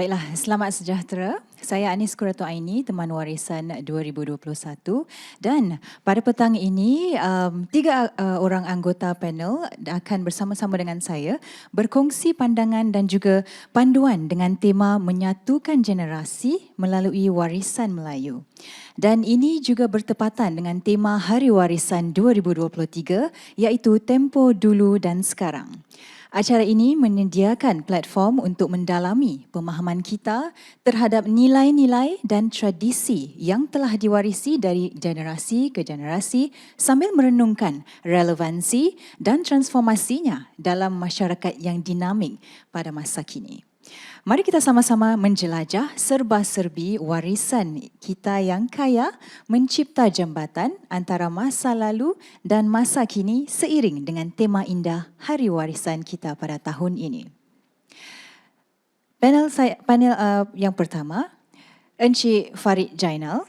Baiklah, selamat sejahtera. Saya Anis Qurato Aini, teman warisan 2021 dan pada petang ini tiga orang anggota panel akan bersama-sama dengan saya berkongsi pandangan dan juga panduan dengan tema menyatukan generasi melalui warisan Melayu. Dan ini juga bertepatan dengan tema Hari Warisan 2023 iaitu Tempoh Dulu dan Sekarang. Acara ini menyediakan platform untuk mendalami pemahaman kita terhadap nilai-nilai dan tradisi yang telah diwarisi dari generasi ke generasi sambil merenungkan relevansi dan transformasinya dalam masyarakat yang dinamik pada masa kini. Mari kita sama-sama menjelajah serba-serbi warisan kita yang kaya, mencipta jambatan antara masa lalu dan masa kini seiring dengan tema indah Hari Warisan kita pada tahun ini. Panel yang pertama, Encik Farid Jainal.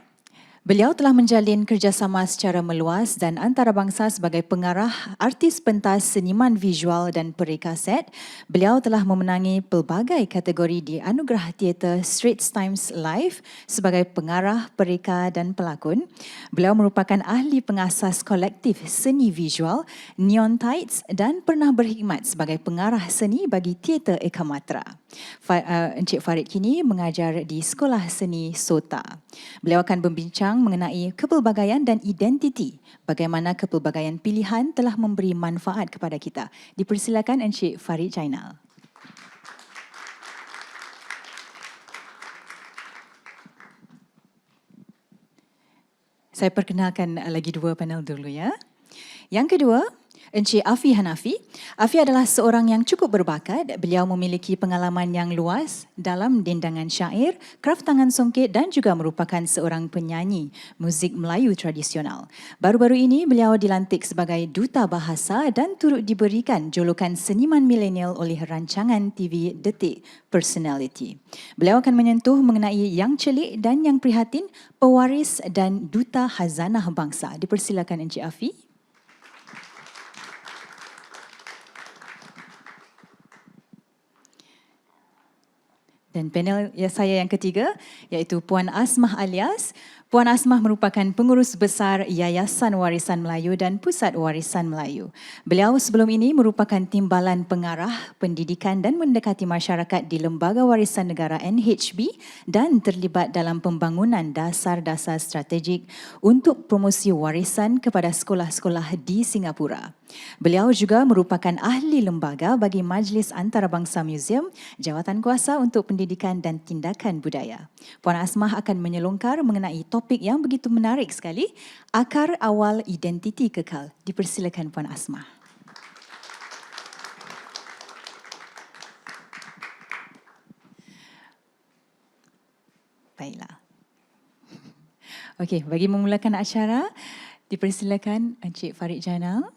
Beliau telah menjalin kerjasama secara meluas dan antarabangsa sebagai pengarah, artis pentas, seniman visual dan pereka set. Beliau telah memenangi pelbagai kategori di Anugerah Teater Straits Times Live sebagai pengarah, pereka dan pelakon. Beliau merupakan ahli pengasas kolektif seni visual, Neon Tides dan pernah berkhidmat sebagai pengarah seni bagi Teater Eka Matra. Encik Farid kini mengajar di Sekolah Seni SOTA. Beliau akan berbincang mengenai kepelbagaian dan identiti, bagaimana kepelbagaian pilihan telah memberi manfaat kepada kita. Dipersilakan Encik Farid Jainal. Saya perkenalkan lagi dua panel dulu ya. Yang kedua, Encik Afi Hanafi. Afi adalah seorang yang cukup berbakat. Beliau memiliki pengalaman yang luas dalam dendangan syair, kraf tangan songket dan juga merupakan seorang penyanyi muzik Melayu tradisional. Baru-baru ini beliau dilantik sebagai duta bahasa dan turut diberikan julukan seniman milenial oleh rancangan TV Detik Personality. Beliau akan menyentuh mengenai yang celik dan yang prihatin, pewaris dan duta khazanah bangsa. Dipersilakan Encik Afi. Dan panel saya yang ketiga iaitu Puan Asmah Alias. Puan Asmah merupakan pengurus besar Yayasan Warisan Melayu dan Pusat Warisan Melayu. Beliau sebelum ini merupakan timbalan pengarah, pendidikan dan mendekati masyarakat di Lembaga Warisan Negara NHB dan terlibat dalam pembangunan dasar-dasar strategik untuk promosi warisan kepada sekolah-sekolah di Singapura. Beliau juga merupakan ahli lembaga bagi Majlis Antarabangsa Museum, Jawatankuasa untuk Pendidikan dan Tindakan Budaya. Puan Asmah akan menyelongkar mengenai topik yang begitu menarik sekali, akar awal identiti kekal. Dipersilakan Puan Asmah. Baiklah. Okey, bagi memulakan acara, dipersilakan Encik Farid Jainal.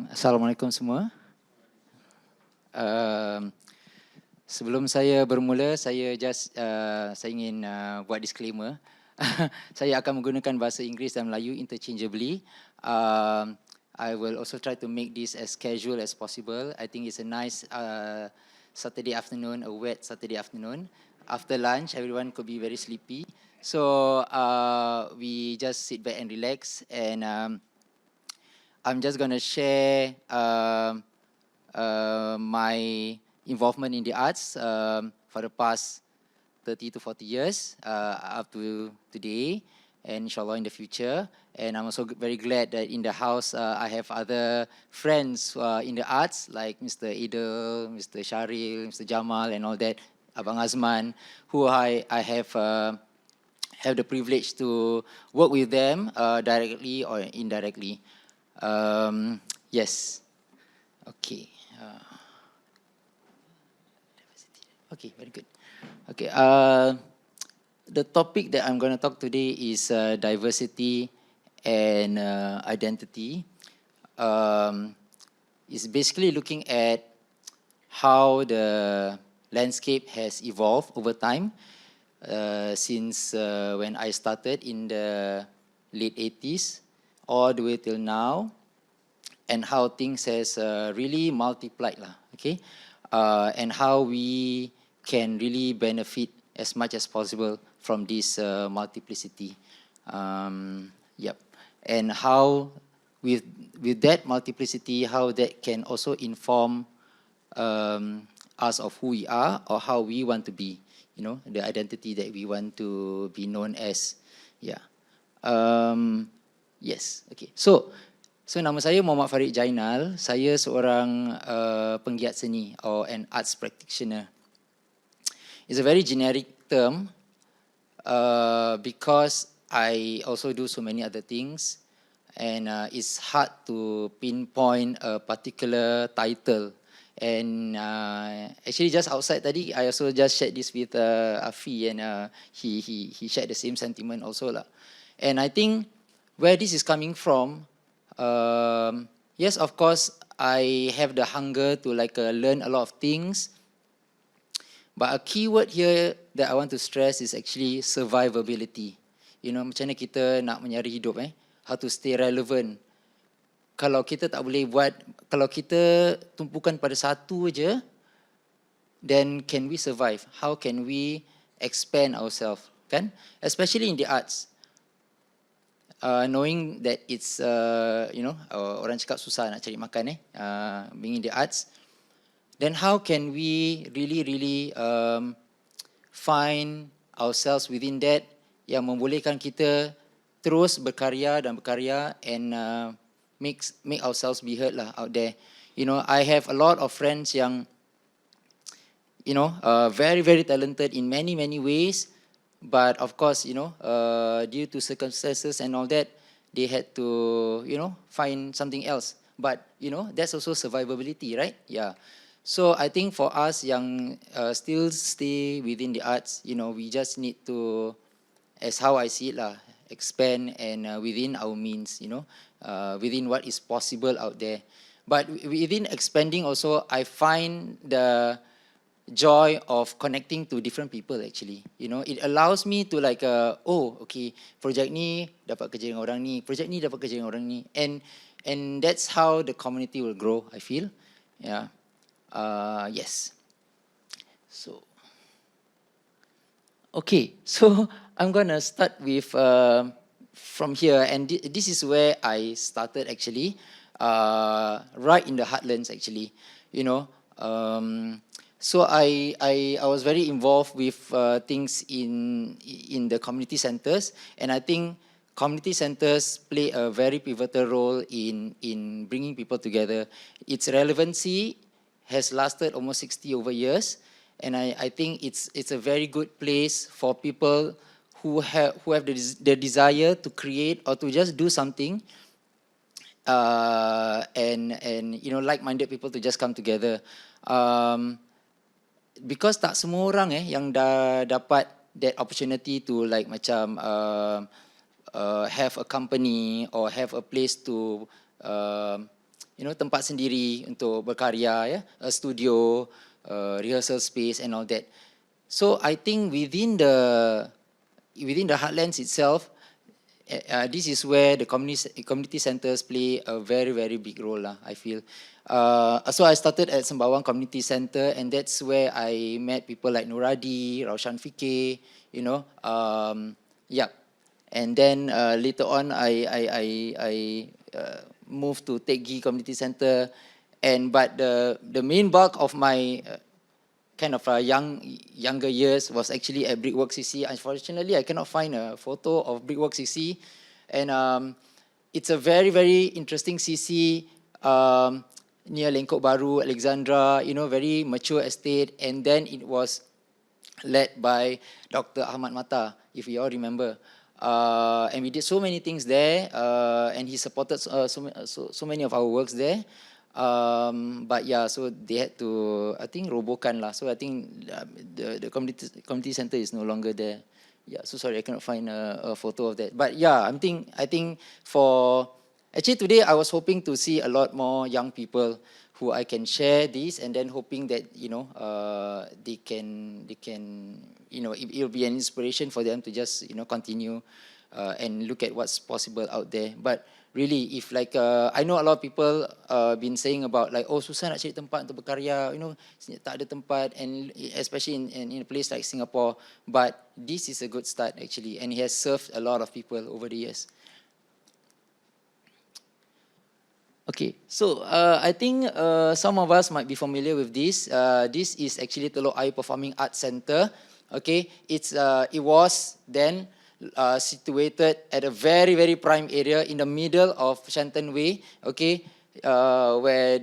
Assalamualaikum semua. Sebelum saya bermula, saya ingin buat disclaimer. Saya akan menggunakan bahasa Inggeris dan Melayu interchangeably. I will also try to make this as casual as possible. I think it's a nice Saturday afternoon, a wet Saturday afternoon. After lunch, everyone could be very sleepy. So we just sit back and relax, and I'm just going to share my involvement in the arts for the past 30 to 40 years up to today, and inshallah in the future. And I'm also very glad that in the house I have other friends in the arts like Mr. Idil, Mr. Sharil, Mr. Jamal and all that, Abang Azman, who I have the privilege to work with them directly or indirectly. Yes. Okay. Okay, very good. Okay. The topic that I'm going to talk today is diversity and identity. It's basically looking at how the landscape has evolved over time since when I started in the late 80s all the way till now, and how things has really multiplied lah, okay, and how we can really benefit as much as possible from this multiplicity. Yep, and how with that multiplicity, how that can also inform us of who we are or how we want to be, you know, the identity that we want to be known as. Yeah. Yes. Okay. So nama saya Muhammad Farid Jainal. Saya seorang penggiat seni or an arts practitioner. It's a very generic term because I also do so many other things, and it's hard to pinpoint a particular title. And actually, just outside tadi, I also just shared this with Afi, and he shared the same sentiment also lah. And I think where this is coming from, yes, of course, I have the hunger to learn a lot of things. But a key word here that I want to stress is actually survivability. You know, macam mana kita nak menyari hidup, how to stay relevant. Kalau kita tak boleh buat, kalau kita tumpukan pada satu aja, then can we survive? How can we expand ourselves? Kan? Especially in the arts. Knowing that it's, orang cakap susah nak cari makan, being in the arts, then how can we really find ourselves within that yang membolehkan kita terus berkarya and make ourselves be heard lah out there. You know, I have a lot of friends yang, very talented in many ways, but of course, due to circumstances and all that, they had to, find something else. But that's also survivability, right? Yeah. So I think for us yang still stay within the arts, we just need to, as how I see it lah, expand and within our means, within what is possible out there. But within expanding also, I find the joy of connecting to different people actually. It allows me to okay, project ni dapat kerja dengan orang ni, project ni dapat kerja dengan orang ni, and that's how the community will grow, I feel. Yeah. Yes. So, okay. So I'm gonna start with from here, and this is where I started actually, right in the heartlands actually. So I was very involved with things in the community centers, and I think community centers play a very pivotal role in bringing people together. Its relevancy has lasted almost 60 over years, and I think it's a very good place for people who have the desire to create or to just do something, and like-minded people to just come together. Because tak semua orang yang dapat that opportunity to have a company or have a place to tempat sendiri untuk berkarya, a studio, rehearsal space and all that. So I think within the heartlands itself, this is where the community centers play a very big role lah, I feel. So I started at Sembawang Community Center, and that's where I met people like Nuradi, Raushan Fikir, And then later on, I moved to Teck Ghee Community Center, but the main bulk of my younger years was actually at Brickwork CC. Unfortunately, I cannot find a photo of Brickwork CC, and it's a very interesting CC near Lengkok Baru, Alexandra. Very mature estate, and then it was led by Dr. Ahmad Mata, if you all remember. And we did so many things there, and he supported so many of our works there. But yeah, so they had to, I think, robokan lah. So I think the community center is no longer there. Yeah, so sorry, I cannot find a photo of that. But yeah, I think actually today I was hoping to see a lot more young people who I can share this, and then hoping that they can it'll be an inspiration for them to just continue and look at what's possible out there. But really, if like I know a lot of people been saying about like, oh, susah nak cari tempat untuk berkarya, tak ada tempat, and especially in a place like Singapore. But this is a good start actually, and it has served a lot of people over the years. Okay, so I think some of us might be familiar with this. This is actually Telok Ayer Performing Arts Centre. Okay, it was then situated at a very, very prime area in the middle of Shenton Way. Okay, where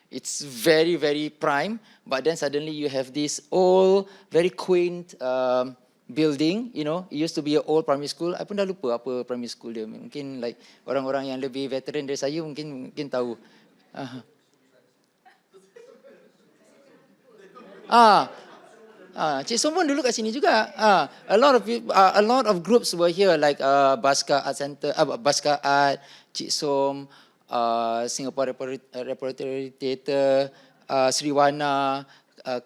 it's very, very prime. But then suddenly you have this old, very quaint building, it used to be an old primary school. I pun dah lupa apa primary school dia. Mungkin like orang-orang yang lebih veteran dari saya mungkin tahu. Cik Som pun dulu kat sini juga. A lot of groups were here like Baskar Art Center, Baskar Art, Cik Som, Singapore Repertory Theatre, Sriwana,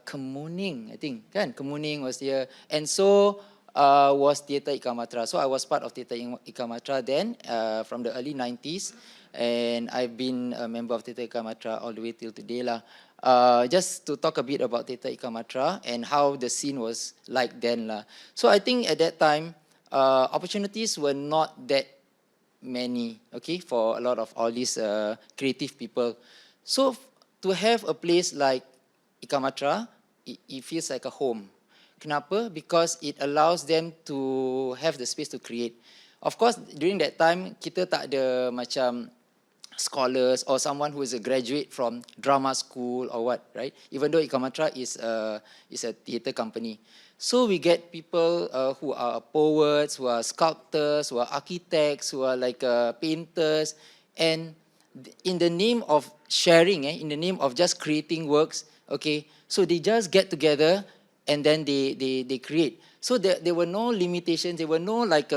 Kemuning, I think, kan? Kemuning was here, and so was Theatre Ikan Matra. So I was part of Theatre Ikan Matra then, from the early 90s, and I've been a member of Theatre Ikan Matra all the way till today lah. Just to talk a bit about Theatre Ikan Matra and how the scene was like then lah. So I think at that time, opportunities were not that many, okay, for a lot of all these creative people. So to have a place like Ikan Matra, it feels like a home. Kenapa? Because it allows them to have the space to create. Of course, during that time, kita tak ada macam scholars or someone who is a graduate from drama school or what, right? Even though Ikan Matra is a theatre company. So we get people who are poets, who are sculptors, who are architects, who are like painters, and in the name of sharing, in the name of just creating works, okay, so they just get together and then they create. So there were no limitations, there were no like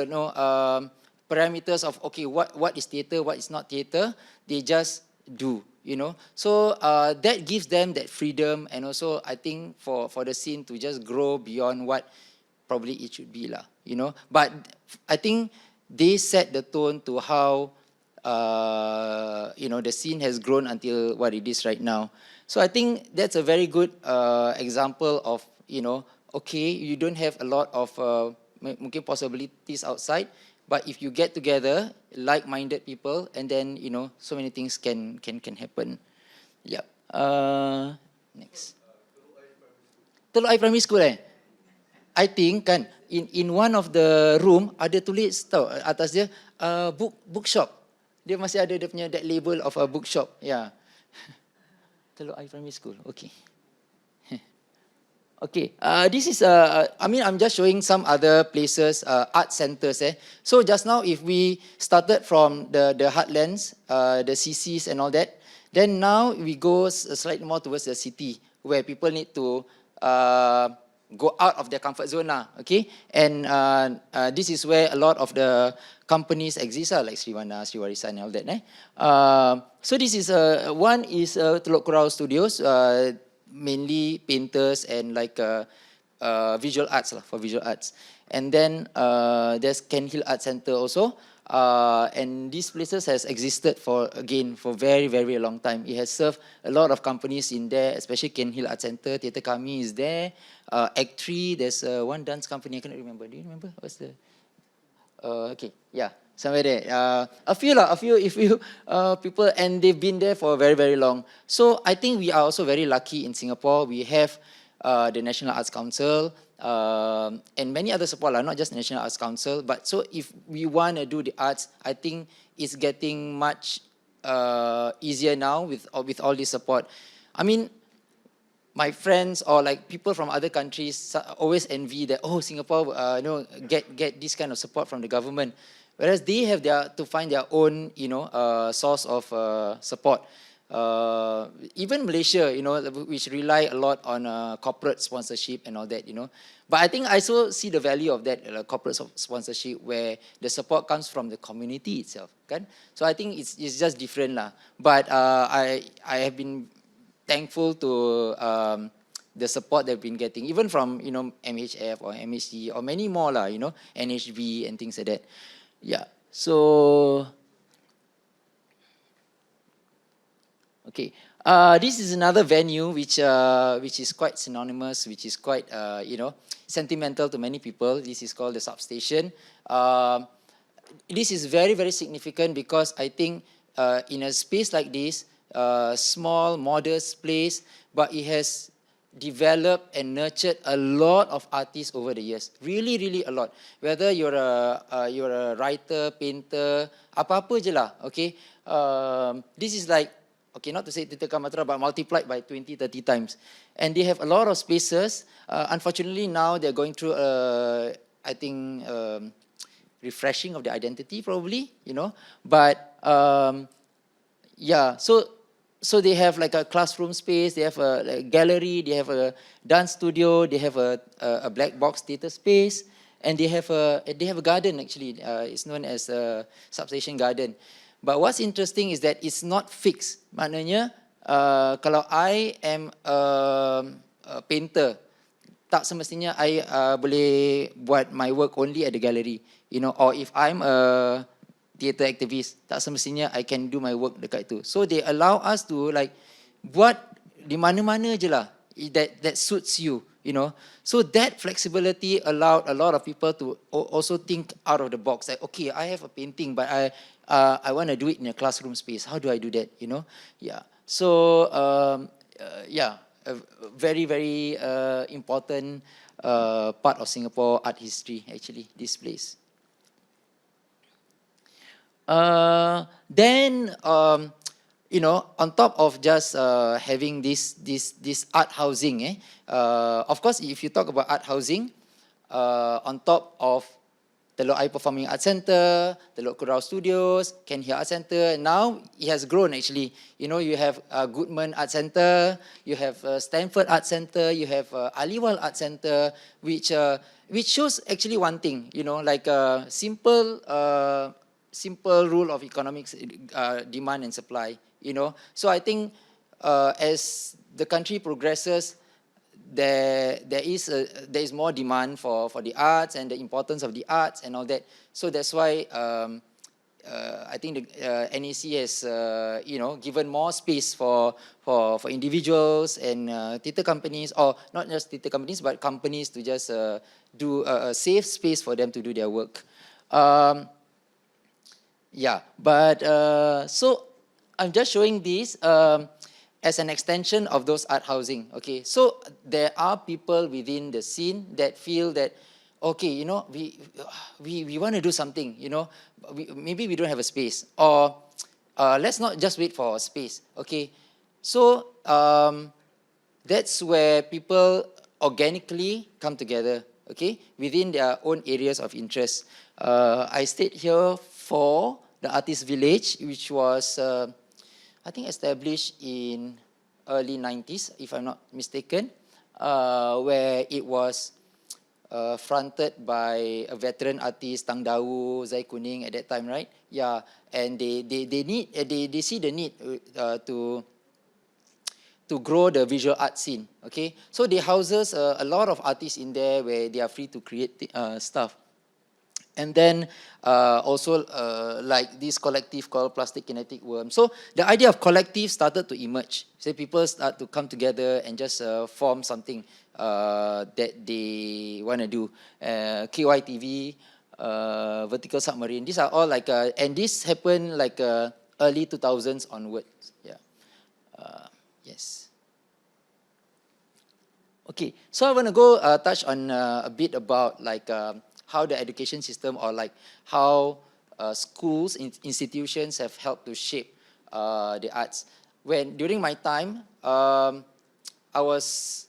parameters of okay, what is theatre, what is not theatre. They just do, So that gives them that freedom, and also I think for the scene to just grow beyond what probably it should be lah, But I think they set the tone to how the scene has grown until what it is right now. So I think that's a very good example of, okay, you don't have a lot of mungkin possibilities outside, but if you get together, like-minded people, and then, so many things can happen. Yeah. Next. Telok Ayer Primary School I think kan, in one of the room, ada tulis tau atas dia, bookshop. Dia masih ada dia punya that label of a bookshop. Yeah. Telok Ayer Primary School. Okay. Okay. This is I'm just showing some other places, art centers. So just now, if we started from the heartlands, the CCs and all that, then now we go slightly more towards the city, where people need to go out of their comfort zone lah, okay? And this is where a lot of the companies exist like Sriwana, Sriwarisan and all that. So this is one is Telok Kurau Studios, mainly painters and like visual arts lah, for visual arts. And then there's Cairnhill Art Centre also. And these places has existed for very, very long time. It has served a lot of companies in there, especially Cairnhill Art Centre. Theatre Kami is there. Act 3, there's one dance company, I cannot remember. Do you remember? What's the... okay, yeah, somewhere there. A few people, and they've been there for very, very long. So I think we are also very lucky in Singapore. We have the National Arts Council, and many other support, not just National Arts Council. But so if we want to do the arts, I think it's getting much easier now with all this support. I mean, my friends or like people from other countries always envy that, oh, Singapore, get this kind of support from the government, whereas they have to find their own, source of support. even Malaysia, which rely a lot on corporate sponsorship and all that, But I think I also see the value of that corporate sponsorship where the support comes from the community itself, kan? So I think it's just different lah. But I have been thankful to the support they've been getting, even from MHF or MHD or many more lah, NHB and things like that. Yeah. So okay. This is another venue which is quite synonymous, which is quite sentimental to many people. This is called the substation. This is very, very significant because I think in a space like this, small, modest place, but it has developed and nurtured a lot of artists over the years. Really, really a lot. Whether you're a writer, painter, apa-apa je lah, okay? This is like, okay, not to say Theatre Kamatra, but multiplied by 20, 30 times. And they have a lot of spaces. Unfortunately, now they're going through, I think, refreshing of the identity, probably, But, yeah, so they have like a classroom space, they have a gallery, they have a dance studio, they have a black box theatre space, and they have a garden, actually. It's known as a substation garden. But what's interesting is that it's not fixed. Maknanya, kalau I am a painter, tak semestinya I boleh buat my work only at the gallery, or if I'm a theatre activist, tak semestinya I can do my work dekat itu. So they allow us to like buat di mana-mana je lah that suits you, So that flexibility allowed a lot of people to also think out of the box. Like, okay, I have a painting, but I want to do it in a classroom space. How do I do that? Yeah. So yeah, a very, very important part of Singapore art history, actually, this place. Then on top of just having this art housing, of course, if you talk about art housing, on top of Telok Ayer Performing Arts Centre, Telok Kurau Studios, Ken Hia Art Centre, now it has grown actually. You have Goodman Art Centre, you have Stanford Art Centre, you have Aliwal Art Centre, which shows actually one thing, like a simple rule of economics, demand and supply. So I think as the country progresses, there is more demand for the arts and the importance of the arts and all that. So that's why I think the NEC has given more space for individuals and theatre companies, or not just theatre companies, but companies to just do a safe space for them to do their work. Yeah, but so I'm just showing this as an extension of those art housing. Okay, so there are people within the scene that feel that, okay, we want to do something. Maybe we don't have a space, or let's not just wait for a space. Okay, so that's where people organically come together. Okay, within their own areas of interest. I stayed here for the Artist Village, which was I think established in early 90s, if I'm not mistaken, where it was fronted by a veteran artist, Tang Dawu, Zai Kuning at that time, right? Yeah, and they see the need to grow the visual art scene. Okay, so they houses a lot of artists in there where they are free to create stuff. And then also like this collective called Plastic Kinetic Worm. So the idea of collective started to emerge. So people start to come together and just form something that they want to do. KYTV, Vertical Submarine. These are all like, and this happened like early 2000s onwards. Yeah. Yes. Okay, so I want to go touch on a bit about like how the education system, or like how schools, institutions have helped to shape the arts. During my time, I was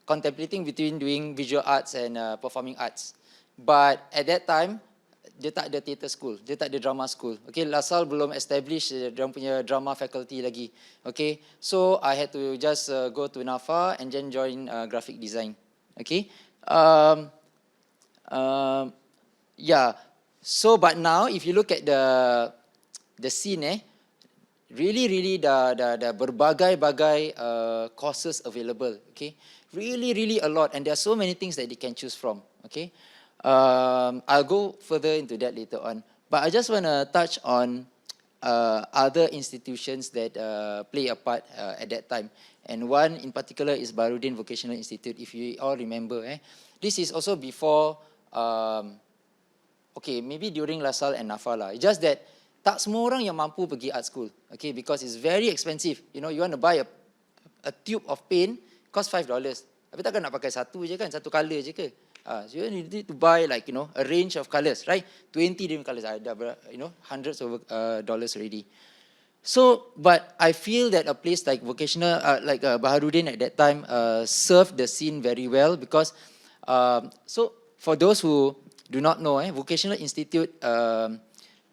contemplating between doing visual arts and performing arts. But at that time, dia tak ada theatre school, dia tak ada drama school. Okay, LaSalle belum establish dia punya drama faculty lagi. Okay, so I had to just go to NAFA and then join graphic design. Okay, yeah. So but now if you look at the scene, really the berbagai-bagai courses available. Okay, really a lot, and there are so many things that they can choose from. Okay. I'll go further into that later on. But I just want to touch on other institutions that play a part at that time. And one in particular is Baharudin Vocational Institute, if you all remember. This is also before, okay, maybe during LaSalle and NAFA lah. It's just that tak semua orang yang mampu pergi art school, okay, because it's very expensive. You know, you want to buy a tube of paint, cost $5. Tapi takkan nak pakai satu je kan, satu colour je ke? So you need to buy like, you know, a range of colors, right? 20 different colors, you know, hundreds of dollars already. So, but I feel that a place like vocational, like Baharudin at that time served the scene very well because, so for those who do not know, Vocational Institute,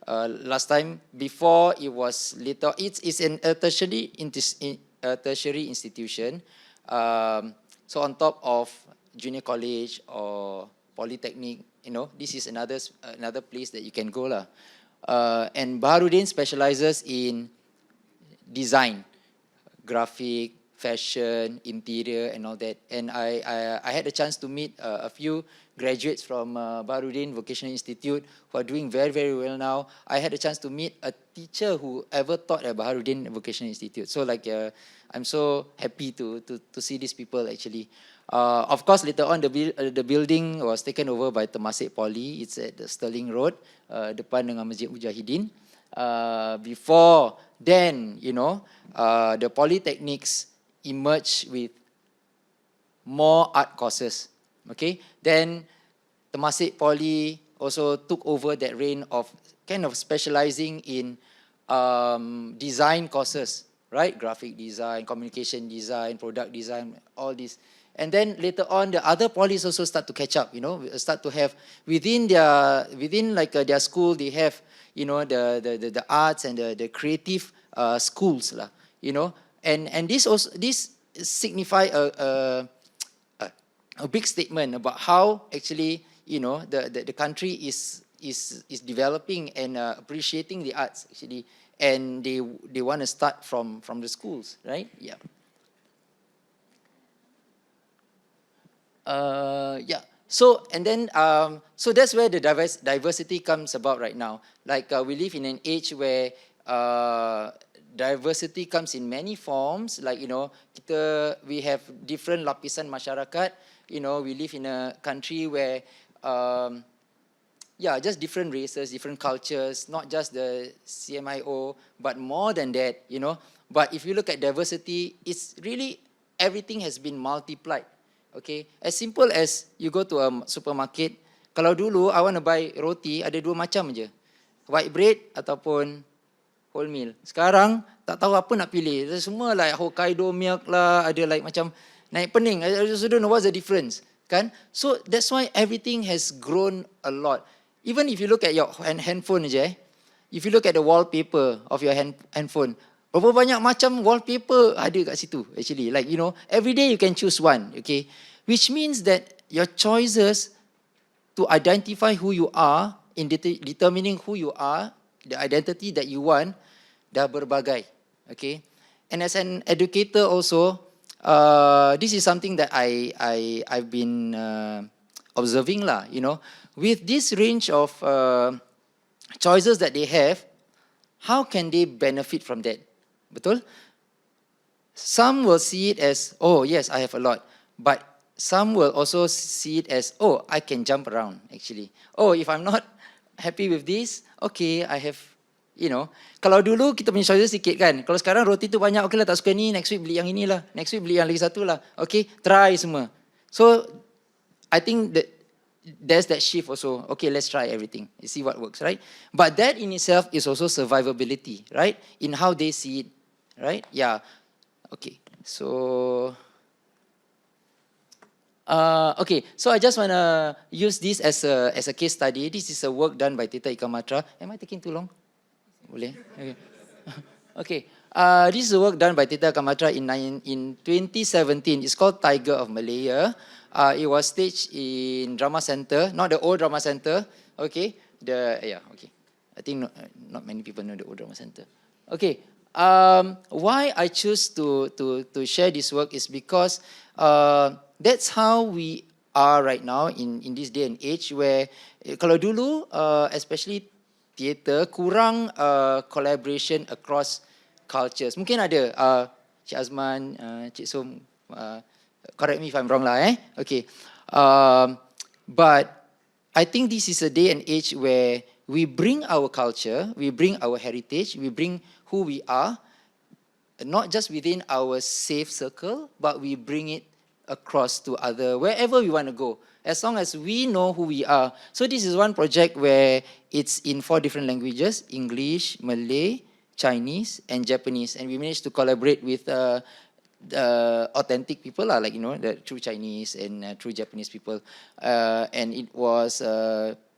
last time, before it was later, it's a tertiary institution. So on top of junior college or polytechnic, you know, this is another place that you can go lah. And Baharudin specializes in design, graphic, fashion, interior, and all that. And I had a chance to meet a few graduates from Baharudin Vocational Institute who are doing very well now. I had a chance to meet a teacher who ever taught at Baharudin Vocational Institute. So like I'm so happy to see these people actually. Of course, later on the building was taken over by Temasek Poly. It's at the Sterling Road, depan dengan Masjid Mujahidin. Before then, you know, the polytechnics emerged with more art courses. Okay, then Temasek Poly also took over that reign of kind of specializing in design courses, right? Graphic design, communication design, product design, all this. And then later on, the other polys also start to catch up. You know, start to have within their school, they have, you know, the arts and the creative schools lah. You know, and this signify a big statement about how actually, you know, the country is developing and appreciating the arts actually, and they want to start from the schools, right? Yeah. Yeah. So and then so that's where the diversity comes about right now. Like we live in an age where diversity comes in many forms. Like, you know, we have different lapisan masyarakat. You know, we live in a country where yeah, just different races, different cultures, not just the CMIO, but more than that, you know. But if you look at diversity, it's really everything has been multiplied. Okay, as simple as you go to a supermarket. Kalau dulu I want to buy roti, ada dua macam je, white bread ataupun wholemeal. Sekarang tak tahu apa nak pilih. Semua like Hokkaido milk lah, ada like macam naik pening. I just don't know what's the difference, kan? So that's why everything has grown a lot. Even if you look at your handphone je, if you look at the wallpaper of your handphone, berapa banyak macam wallpaper ada kat situ actually. Like, you know, every day you can choose one, okay? Which means that your choices to identify who you are, in determining who you are, the identity that you want, dah berbagai, okay? And as an educator also, this is something that I've been observing lah, you know. With this range of choices that they have, how can they benefit from that? Betul? Some will see it as, oh yes, I have a lot. But some will also see it as, oh, I can jump around actually. Oh, if I'm not happy with this, okay, I have, you know. Kalau dulu kita punya choices sikit kan. Kalau sekarang roti tu banyak, okay lah, tak suka ni, next week beli yang inilah. Next week beli yang lagi satu lah. Okay, try semua. So, I think that there's that shift also. Okay, let's try everything. See what works, right? But that in itself is also survivability, right? In how they see it. Right? Yeah. Okay. So Okay, so I just want to use this as a case study. This is a work done by Tita Ika Matra. Am I taking too long? Boleh? Okay. Okay. This is a work done by Tita Kamatra in 2017. It's called Tiger of Malaya. It was staged in Drama Center, not the old Drama Center. Okay. Okay. I think not many people know the old Drama Center. Okay. Why I choose to share this work is because that's how we are right now in this day and age where kalau dulu especially theater kurang collaboration across cultures. Mungkin ada Cik Azman, Cik Som, correct me if I'm wrong lah Okay. But I think this is a day and age where we bring our culture, we bring our heritage, we bring who we are, not just within our safe circle, but we bring it across to wherever we want to go, as long as we know who we are. So this is one project where it's in 4 different languages: English, Malay, Chinese, and Japanese. And we managed to collaborate with authentic people, like, the true Chinese and true Japanese people. And it was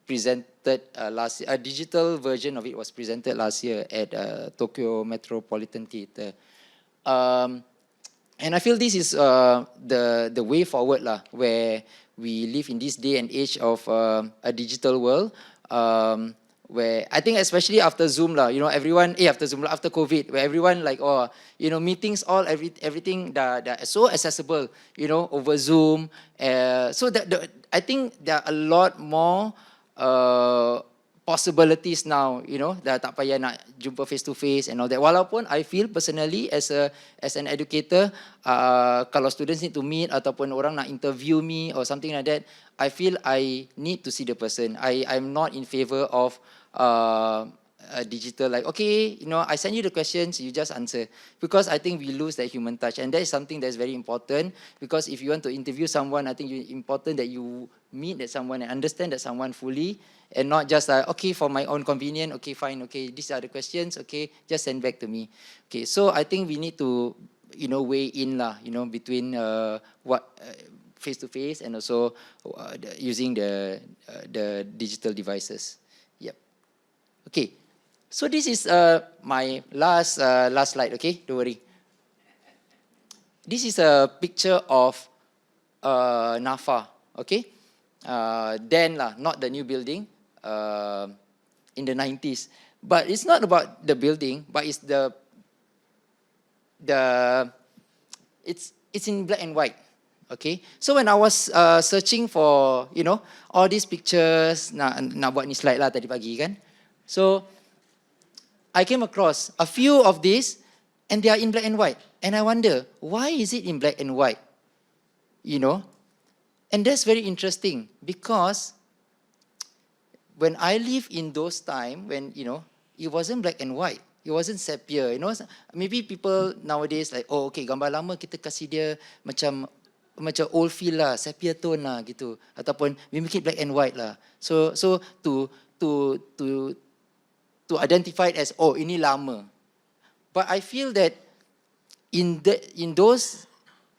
presented last year. A digital version of it was presented last year at Tokyo Metropolitan Theatre. And I feel this is the way forward where we live in this day and age of a digital world, where I think especially after Zoom everyone after COVID, where everyone meetings everything that so accessible, over Zoom. So I think there are a lot more possibilities now, dah tak payah nak jumpa face to face and all that. Walaupun I feel personally as an educator, kalau students need to meet ataupun orang nak interview me or something like that, I feel I need to see the person. I'm not in favor of digital, okay, I send you the questions, you just answer, because I think we lose that human touch, and that is something that's very important. Because if you want to interview someone, I think it's important that you meet that someone and understand that someone fully, and not just okay, for my own convenience, okay, fine, okay, these are the questions, okay, just send back to me. Okay, so I think we need to weigh in between what face to face and also using the digital devices. Yep. Okay. So this is my last slide, okay? Don't worry. This is a picture of NAFA, okay? Then not the new building, in the 90s. But it's not about the building, but it's it's in black and white, okay? So when I was searching for, all these pictures, nak buat ni slide lah tadi pagi kan? So I came across a few of these, and they are in black and white. And I wonder, why is it in black and white? And that's very interesting, because when I live in those time, when, it wasn't black and white. It wasn't sepia, Maybe people nowadays okay, gambar lama kita kasih dia macam old feel lah, sepia tone lah gitu. Ataupun we make it black and white lah. So to identify it as, ini lama. But I feel that in those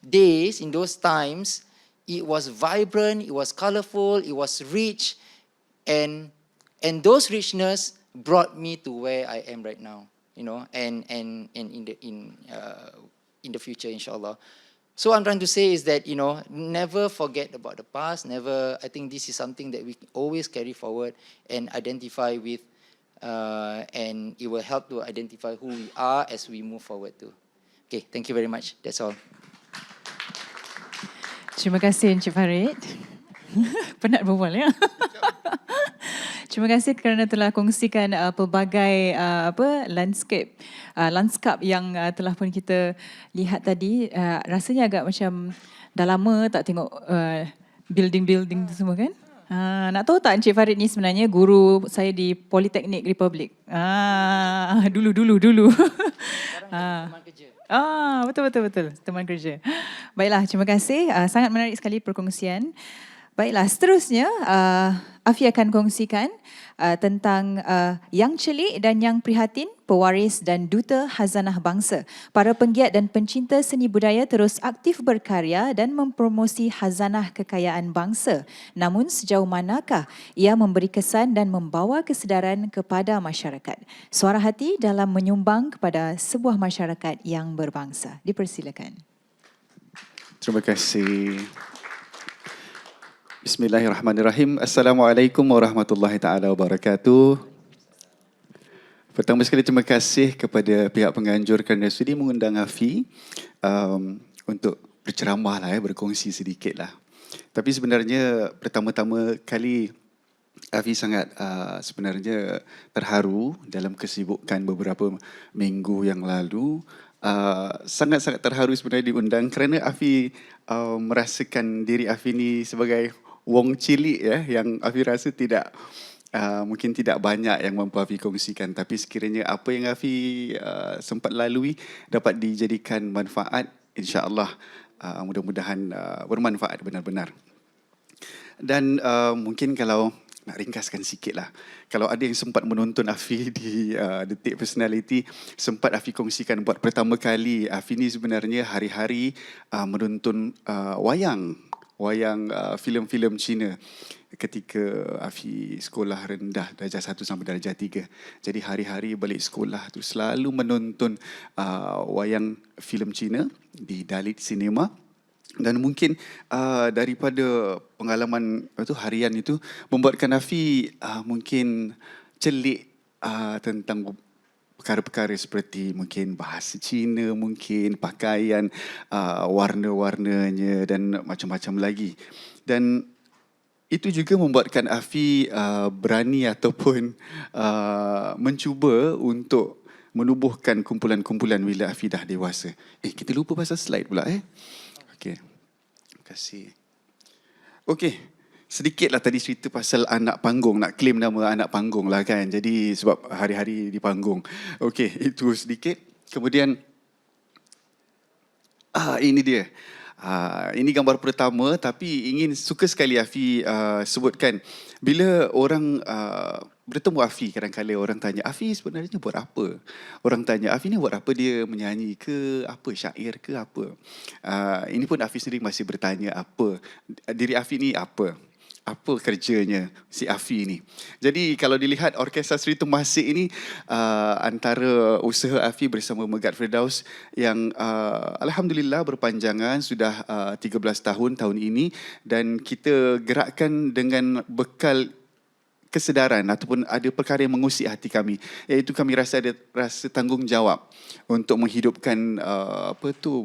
days, in those times, it was vibrant, it was colorful, it was rich, and those richness brought me to where I am right now, and in the future, inshallah. So what I'm trying to say is that, never forget about the past. Never. I think this is something that we always carry forward and identify with. And it will help to identify who we are as we move forward too. Okay, thank you very much. That's all. Terima kasih Encik Farid. Penat berbual ya. Terima kasih kerana telah kongsikan pelbagai lanskap yang telah pun kita lihat tadi. Rasanya agak macam dah lama tak tengok building-building tu semua kan? Nak tahu tak Encik Farid ni sebenarnya guru saya di Politeknik Republik. Dulu. Teman kerja. Betul. Teman kerja. Baiklah, terima kasih. Sangat menarik sekali perkongsian. Baiklah, seterusnya Afi akan kongsikan tentang Yang Celik dan Yang Prihatin, pewaris dan duta Khazanah Bangsa. Para penggiat dan pencinta seni budaya terus aktif berkarya dan mempromosi khazanah kekayaan bangsa. Namun sejauh manakah ia memberi kesan dan membawa kesedaran kepada masyarakat? Suara hati dalam menyumbang kepada sebuah masyarakat yang berbangsa. Dipersilakan. Terima kasih. Bismillahirrahmanirrahim. Assalamualaikum warahmatullahi taala wabarakatuh. Pertama sekali terima kasih kepada pihak penganjur kerana sudi mengundang Afi untuk berceramah lah, berkongsi sedikit lah. Tapi sebenarnya pertama-tama kali Afi sangat sebenarnya terharu dalam kesibukan beberapa minggu yang lalu. Sangat-sangat terharu sebenarnya diundang kerana Afi merasakan diri Afi ni sebagai wong cilik ya, yang Afi rasa tidak mungkin tidak banyak yang mampu Afi kongsikan, tapi sekiranya apa yang Afi sempat lalui dapat dijadikan manfaat, insya-Allah mudah-mudahan bermanfaat benar-benar. Dan mungkin kalau nak ringkaskan sikit lah, kalau ada yang sempat menonton Afi di Detik Personality, sempat Afi kongsikan buat pertama kali Afi ni sebenarnya hari-hari menonton wayang filem-filem Cina ketika Afi sekolah rendah darjah 1 sampai darjah 3. Jadi hari-hari balik sekolah tu selalu menonton wayang filem Cina di Dalit Cinema. Dan mungkin daripada pengalaman harian itu membuatkan Afi mungkin celik tentang perkara-perkara seperti mungkin bahasa Cina, mungkin pakaian, warna-warnanya dan macam-macam lagi. Dan itu juga membuatkan Afi berani ataupun mencuba untuk menubuhkan kumpulan-kumpulan bila Afi dah dewasa. Kita lupa pasal slide pula Okey. Terima kasih. Okey. Sedikitlah tadi cerita pasal anak panggung, nak claim nama anak panggung lah kan. Jadi sebab hari-hari di panggung. Okey, itu sedikit. Kemudian ini dia. Ini gambar pertama, tapi suka sekali Afi sebutkan bila orang bertemu Afi, kadang-kadang orang tanya, Afi sebenarnya buat apa? Orang tanya, Afi ni buat apa? Dia menyanyi ke apa, syair ke apa? Ini pun Afi sendiri masih bertanya apa diri Afi ni apa kerjanya si Afi ni. Jadi kalau dilihat Orkestra Seri Temasek ini antara usaha Afi bersama Megat Firdaus yang alhamdulillah berpanjangan sudah 13 tahun ini, dan kita gerakkan dengan bekal kesedaran ataupun ada perkara yang mengusik hati kami, iaitu kami rasa ada rasa tanggungjawab untuk menghidupkan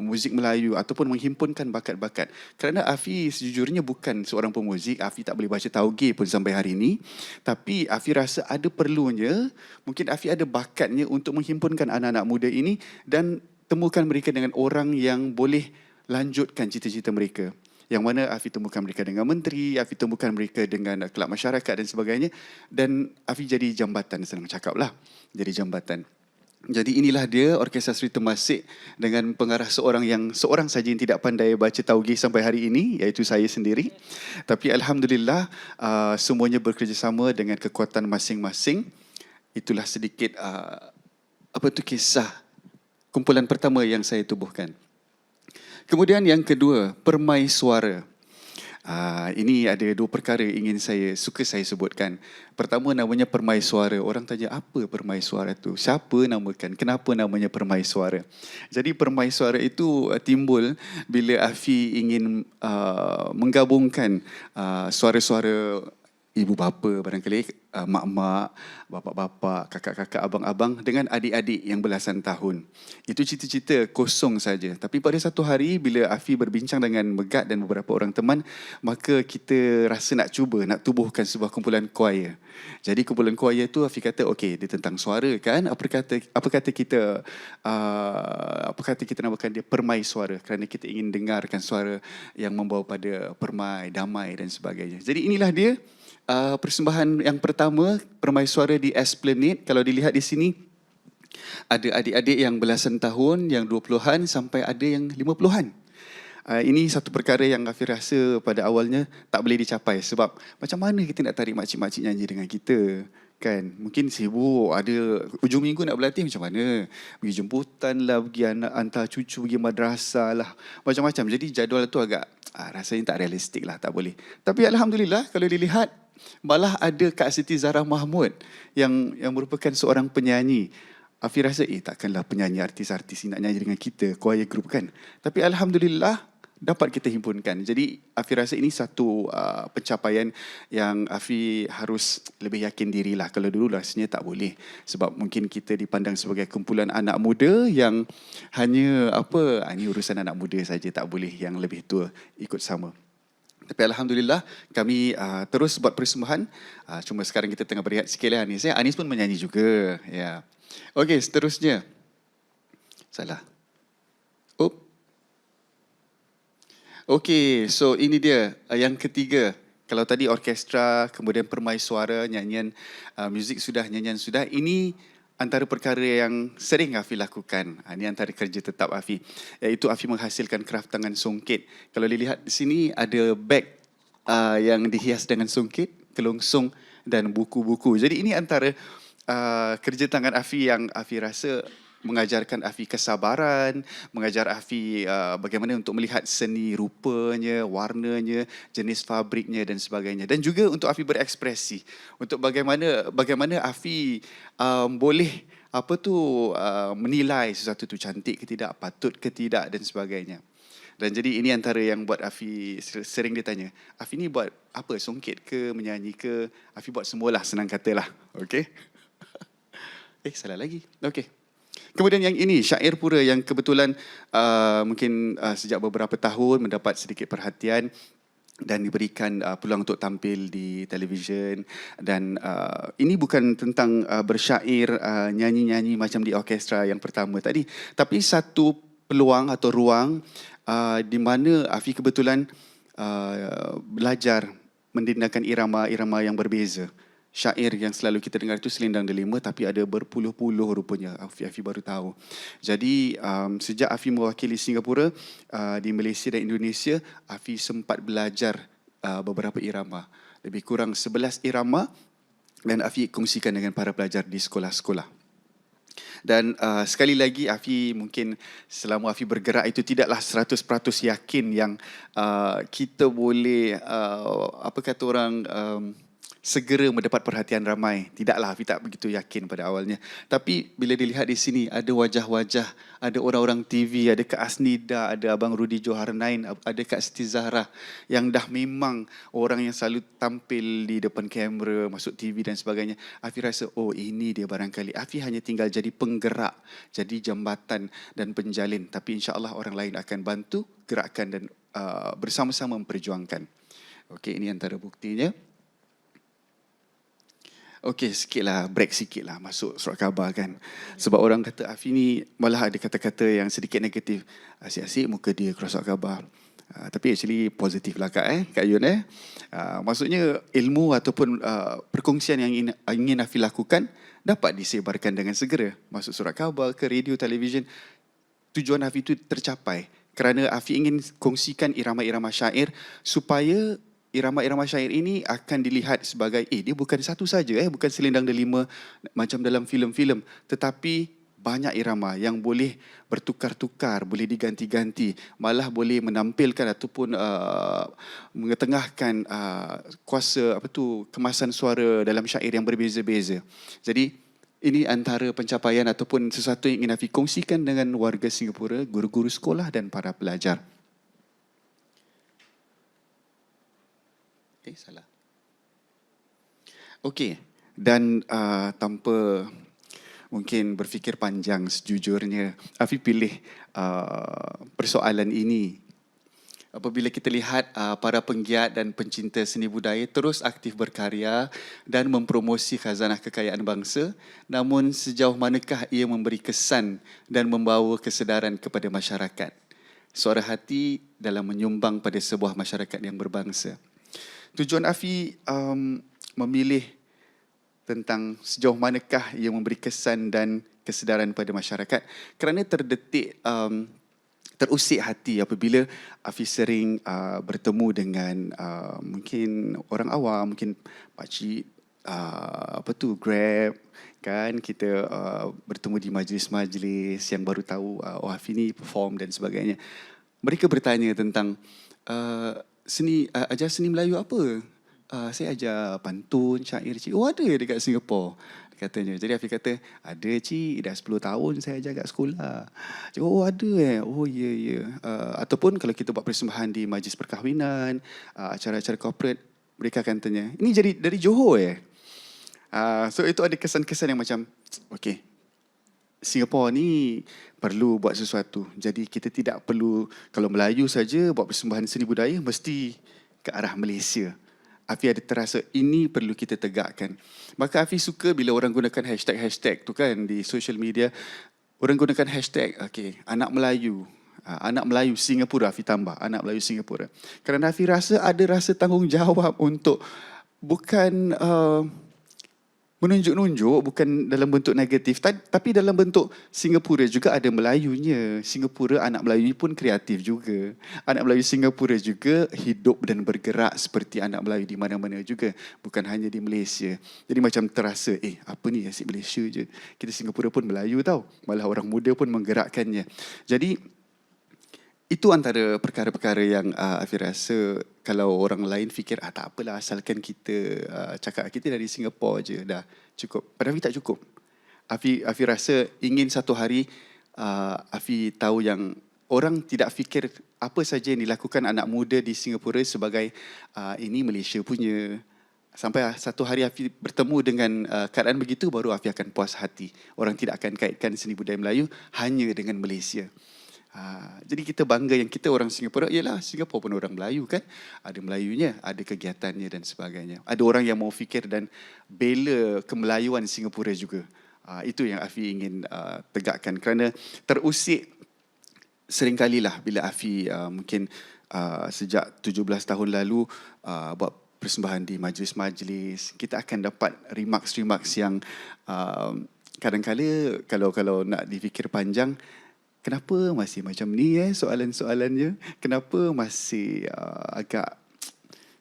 muzik Melayu ataupun menghimpunkan bakat-bakat. Kerana Afi sejujurnya bukan seorang pemuzik, Afi tak boleh baca tauge pun sampai hari ini, tapi Afi rasa ada perlunya, mungkin Afi ada bakatnya untuk menghimpunkan anak-anak muda ini dan temukan mereka dengan orang yang boleh lanjutkan cita-cita mereka. Yang mana Afi temukan mereka dengan menteri, Afi temukan mereka dengan kelab masyarakat dan sebagainya. Dan Afi jadi jambatan, senang cakap lah. Jadi jambatan. Jadi inilah dia Orkestra Seri Temasek dengan pengarah seorang saja yang tidak pandai baca tauge sampai hari ini, iaitu saya sendiri. Tapi alhamdulillah semuanya bekerjasama dengan kekuatan masing-masing. Itulah sedikit kisah kumpulan pertama yang saya tubuhkan. Kemudian yang kedua, permaisuara. Ini ada dua perkara suka saya sebutkan. Pertama, namanya permaisuara. Orang tanya, apa permaisuara tu? Siapa namakan? Kenapa namanya permaisuara? Jadi permaisuara itu timbul bila Afi ingin menggabungkan suara-suara ibu bapa barangkali, mak-mak, bapa-bapa, kakak-kakak, abang-abang dengan adik-adik yang belasan tahun. Itu cita-cita kosong saja. Tapi pada satu hari bila Afi berbincang dengan Megat dan beberapa orang teman, maka kita rasa nak tubuhkan sebuah kumpulan choir. Jadi kumpulan choir tu Afi kata, okey, dia tentang suara kan? Apa kata kita namakan dia permaisuara, kerana kita ingin dengarkan suara yang membawa pada permai, damai dan sebagainya. Jadi inilah dia persembahan yang pertama, permaisuara di Esplanade. Kalau dilihat di sini, ada adik-adik yang belasan tahun, yang 20-an sampai ada yang 50-an. Ini satu perkara yang Afi rasa pada awalnya tak boleh dicapai sebab macam mana kita nak tarik makcik-makcik nyanyi dengan kita, kan? Mungkin sibuk, ada hujung minggu nak berlatih macam mana? Pergi jemputan lah, pergi anak hantar cucu pergi madrasah lah, macam-macam. Jadi jadual tu agak rasanya tak realistik lah, tak boleh. Tapi Alhamdulillah kalau dilihat, malah ada Kak Siti Zahra Mahmud yang merupakan seorang penyanyi. Afi rasa takkanlah penyanyi artis-artis ni nak nyanyi dengan kita, choir group kan. Tapi Alhamdulillah dapat kita himpunkan. Jadi Afi rasa ini satu pencapaian yang Afi harus lebih yakin dirilah. Kalau dulu rasanya tak boleh. Sebab mungkin kita dipandang sebagai kumpulan anak muda yang hanya ini urusan anak muda saja, tak boleh yang lebih tua ikut sama. Tapi Alhamdulillah kami terus buat persembahan. Cuma sekarang kita tengah berehat sikit lah Anis. Anis pun menyanyi juga. Ya. Okey, seterusnya. Salah. Okey, so ini dia yang ketiga. Kalau tadi orkestra, kemudian permaisuara, nyanyian, muzik sudah, nyanyian sudah. Ini antara perkara yang sering Afi lakukan. Ini antara kerja tetap Afi. Iaitu Afi menghasilkan kraf tangan songket. Kalau dilihat di sini ada beg yang dihias dengan songket, kelongsong dan buku-buku. Jadi ini antara kerja tangan Afi yang Afi rasa mengajarkan Afi kesabaran, mengajar Afi bagaimana untuk melihat seni rupanya, warnanya, jenis fabriknya dan sebagainya. Dan juga untuk Afi berekspresi, untuk bagaimana Afi boleh menilai sesuatu itu cantik ke tidak, patut ke tidak dan sebagainya. Dan jadi ini antara yang buat Afi sering ditanya, Afi ni buat apa, songket ke, menyanyi ke? Afi buat semualah, senang katalah. Okey. Salah lagi. Okey. Kemudian yang ini, syair pura yang kebetulan mungkin sejak beberapa tahun mendapat sedikit perhatian dan diberikan peluang untuk tampil di televisyen. Dan ini bukan tentang bersyair, nyanyi-nyanyi macam di orkestra yang pertama tadi, tapi satu peluang atau ruang di mana Afi kebetulan belajar mendendangkan irama-irama yang berbeza. Syair yang selalu kita dengar itu selendang delima, tapi ada berpuluh-puluh rupanya. Afi baru tahu. Jadi sejak Afi mewakili Singapura di Malaysia dan Indonesia, Afi sempat belajar beberapa irama. Lebih kurang 11 irama dan Afi kongsikan dengan para pelajar di sekolah-sekolah. Dan sekali lagi Afi mungkin selama Afi bergerak itu tidaklah 100% yakin yang kita boleh segera mendapat perhatian ramai. Tidaklah, Afi tak begitu yakin pada awalnya. Tapi bila dilihat di sini, ada wajah-wajah, ada orang-orang TV, ada Kak Asnida, ada Abang Rudi Johar-Nain, ada Kak Siti Zahra, yang dah memang orang yang selalu tampil di depan kamera, masuk TV dan sebagainya. Afi rasa, ini dia barangkali. Afi hanya tinggal jadi penggerak, jadi jambatan dan penjalin. Tapi insya-Allah orang lain akan bantu, gerakkan dan bersama-sama memperjuangkan. Okey, ini antara buktinya. Okey, break sikit lah masuk surat khabar kan. Sebab orang kata Afi ni malah ada kata-kata yang sedikit negatif. Asyik-asyik muka dia keluar surat khabar. Tapi actually positif lah Kak Yun. Maksudnya ilmu ataupun perkongsian yang ingin Afi lakukan dapat disebarkan dengan segera. Masuk surat khabar ke radio, televisyen. Tujuan Afi itu tercapai. Kerana Afi ingin kongsikan irama-irama syair supaya irama-irama syair ini akan dilihat sebagai dia bukan satu saja, bukan selendang delima macam dalam filem-filem, tetapi banyak irama yang boleh bertukar-tukar, boleh diganti-ganti, malah boleh menampilkan ataupun mengetengahkan kuasa kemasan suara dalam syair yang berbeza-beza. Jadi ini antara pencapaian ataupun sesuatu yang ingin Afi kongsikan dengan warga Singapura, guru-guru sekolah dan para pelajar. Salah. Okey, dan tanpa mungkin berfikir panjang, sejujurnya Afi pilih persoalan ini. Apabila kita lihat para penggiat dan pencinta seni budaya terus aktif berkarya dan mempromosi khazanah kekayaan bangsa, namun sejauh manakah ia memberi kesan dan membawa kesedaran kepada masyarakat? Suara hati dalam menyumbang pada sebuah masyarakat yang berbangsa. Tujuan Afi memilih tentang sejauh manakah ia memberi kesan dan kesedaran pada masyarakat kerana terusik hati apabila Afi sering bertemu dengan mungkin orang awam, mungkin pakcik Grab kan, kita bertemu di majlis-majlis yang baru tahu Afi ni perform dan sebagainya. Mereka bertanya tentang ajar seni Melayu apa? Saya ajar pantun, syair cik. Oh, ada dekat Singapura katanya. Jadi Afi kata, ada cik, dah 10 tahun saya ajar kat sekolah. Cik, oh ada oh ya. Ataupun kalau kita buat persembahan di majlis perkahwinan, acara-acara corporate, mereka akan tanya, ini jadi dari Johor so itu ada kesan-kesan yang macam, okay, Singapura ni perlu buat sesuatu. Jadi kita tidak perlu, kalau Melayu saja buat persembahan seni budaya, mesti ke arah Malaysia. Afi ada terasa ini perlu kita tegakkan. Maka Afi suka bila orang gunakan hashtag tu kan di social media. Orang gunakan hashtag, okay, anak Melayu Singapura, Afi tambah, anak Melayu Singapura. Kerana Afi rasa ada rasa tanggungjawab untuk bukan menunjuk-nunjuk, bukan dalam bentuk negatif, tapi dalam bentuk Singapura juga ada Melayunya. Singapura, anak Melayu pun kreatif juga. Anak Melayu Singapura juga hidup dan bergerak seperti anak Melayu di mana-mana juga. Bukan hanya di Malaysia. Jadi macam terasa, apa ni asyik Malaysia je. Kita Singapura pun Melayu tau. Malah orang muda pun menggerakkannya. Jadi itu antara perkara-perkara yang Afi rasa kalau orang lain fikir tak apalah asalkan kita cakap kita dari Singapura je dah cukup. Pada Afi tak cukup. Afi rasa ingin satu hari Afi tahu yang orang tidak fikir apa saja yang dilakukan anak muda di Singapura sebagai ini Malaysia punya. Sampai satu hari Afi bertemu dengan keadaan begitu, baru Afi akan puas hati. Orang tidak akan kaitkan seni budaya Melayu hanya dengan Malaysia. Jadi kita bangga yang kita orang Singapura, ialah Singapura pun orang Melayu kan, ada Melayunya, ada kegiatannya dan sebagainya. Ada orang yang mau fikir dan bela kemelayuan Singapura juga. Itu yang Afi ingin tegakkan, kerana terusik seringkalilah bila Afi mungkin sejak 17 tahun lalu buat persembahan di majlis-majlis, kita akan dapat remarks-remarks yang kadang-kadang kalau nak difikir panjang, kenapa masih macam ni soalan-soalannya? Kenapa masih agak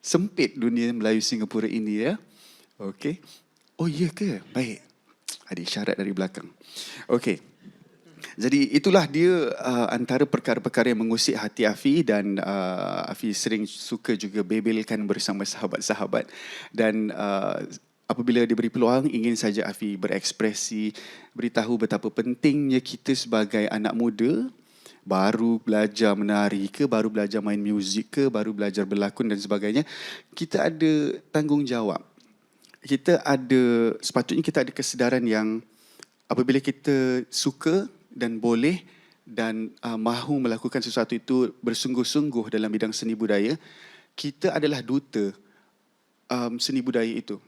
sempit dunia Melayu Singapura ini ya? Okey. Oh ya ke? Baik. Ada isyarat dari belakang. Okey. Jadi itulah dia antara perkara-perkara yang mengusik hati Afi, dan Afi sering suka juga bebelkan bersama sahabat-sahabat, dan apabila diberi peluang, ingin saja Afi berekspresi, beritahu betapa pentingnya kita sebagai anak muda, baru belajar menari ke, baru belajar main muzik ke, baru belajar berlakon dan sebagainya. Kita ada tanggungjawab. Sepatutnya kita ada kesedaran yang apabila kita suka dan boleh dan mahu melakukan sesuatu itu bersungguh-sungguh dalam bidang seni budaya, kita adalah duta seni budaya itu.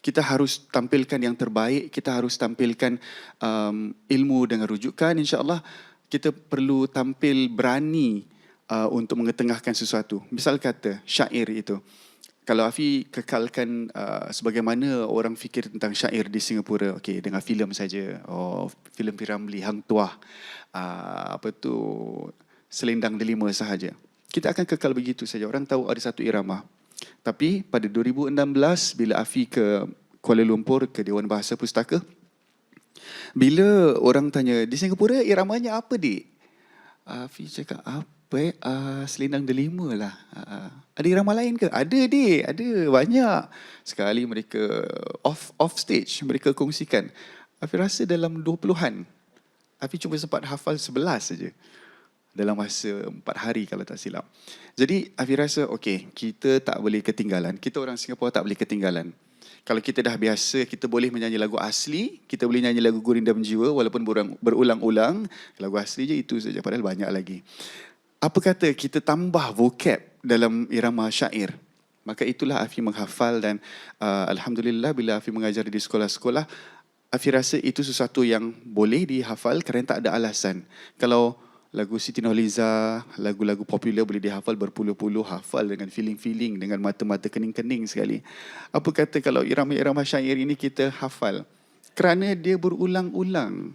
Kita harus tampilkan yang terbaik, kita harus tampilkan ilmu dengan rujukan, insya-Allah. Kita perlu tampil berani untuk mengetengahkan sesuatu. Misal kata syair itu. Kalau Afi kekalkan sebagaimana orang fikir tentang syair di Singapura, okey, dengan filem saja. Filem P. Ramlee, Hang Tuah, Selendang Delima sahaja. Kita akan kekal begitu saja. Orang tahu ada satu irama. Tapi pada 2016 bila Afi ke Kuala Lumpur ke Dewan Bahasa Pustaka, bila orang tanya, di Singapura iramanya apa dik? Afi cakap, apa Selendang Delima lah. Ada irama lain ke? Ada dik, ada banyak. Sekali mereka off stage, mereka kongsikan. Afi rasa dalam 20-an. Afi cuma sempat hafal 11 saja dalam masa 4 hari kalau tak silap. Jadi Afi rasa okey, kita tak boleh ketinggalan. Kita orang Singapura tak boleh ketinggalan. Kalau kita dah biasa, kita boleh menyanyi lagu asli, kita boleh nyanyi lagu Gurinda Menjiwa walaupun berulang-ulang. Lagu asli je itu saja, padahal banyak lagi. Apa kata kita tambah vocab dalam irama syair? Maka itulah Afi menghafal, dan alhamdulillah bila Afi mengajar di sekolah-sekolah, Afi rasa itu sesuatu yang boleh dihafal kerana tak ada alasan. Kalau lagu Siti Nurhaliza, lagu-lagu popular boleh dihafal berpuluh-puluh, hafal dengan feeling-feeling, dengan mata-mata kening-kening sekali. Apa kata kalau irama-irama syair ini kita hafal? Kerana dia berulang-ulang.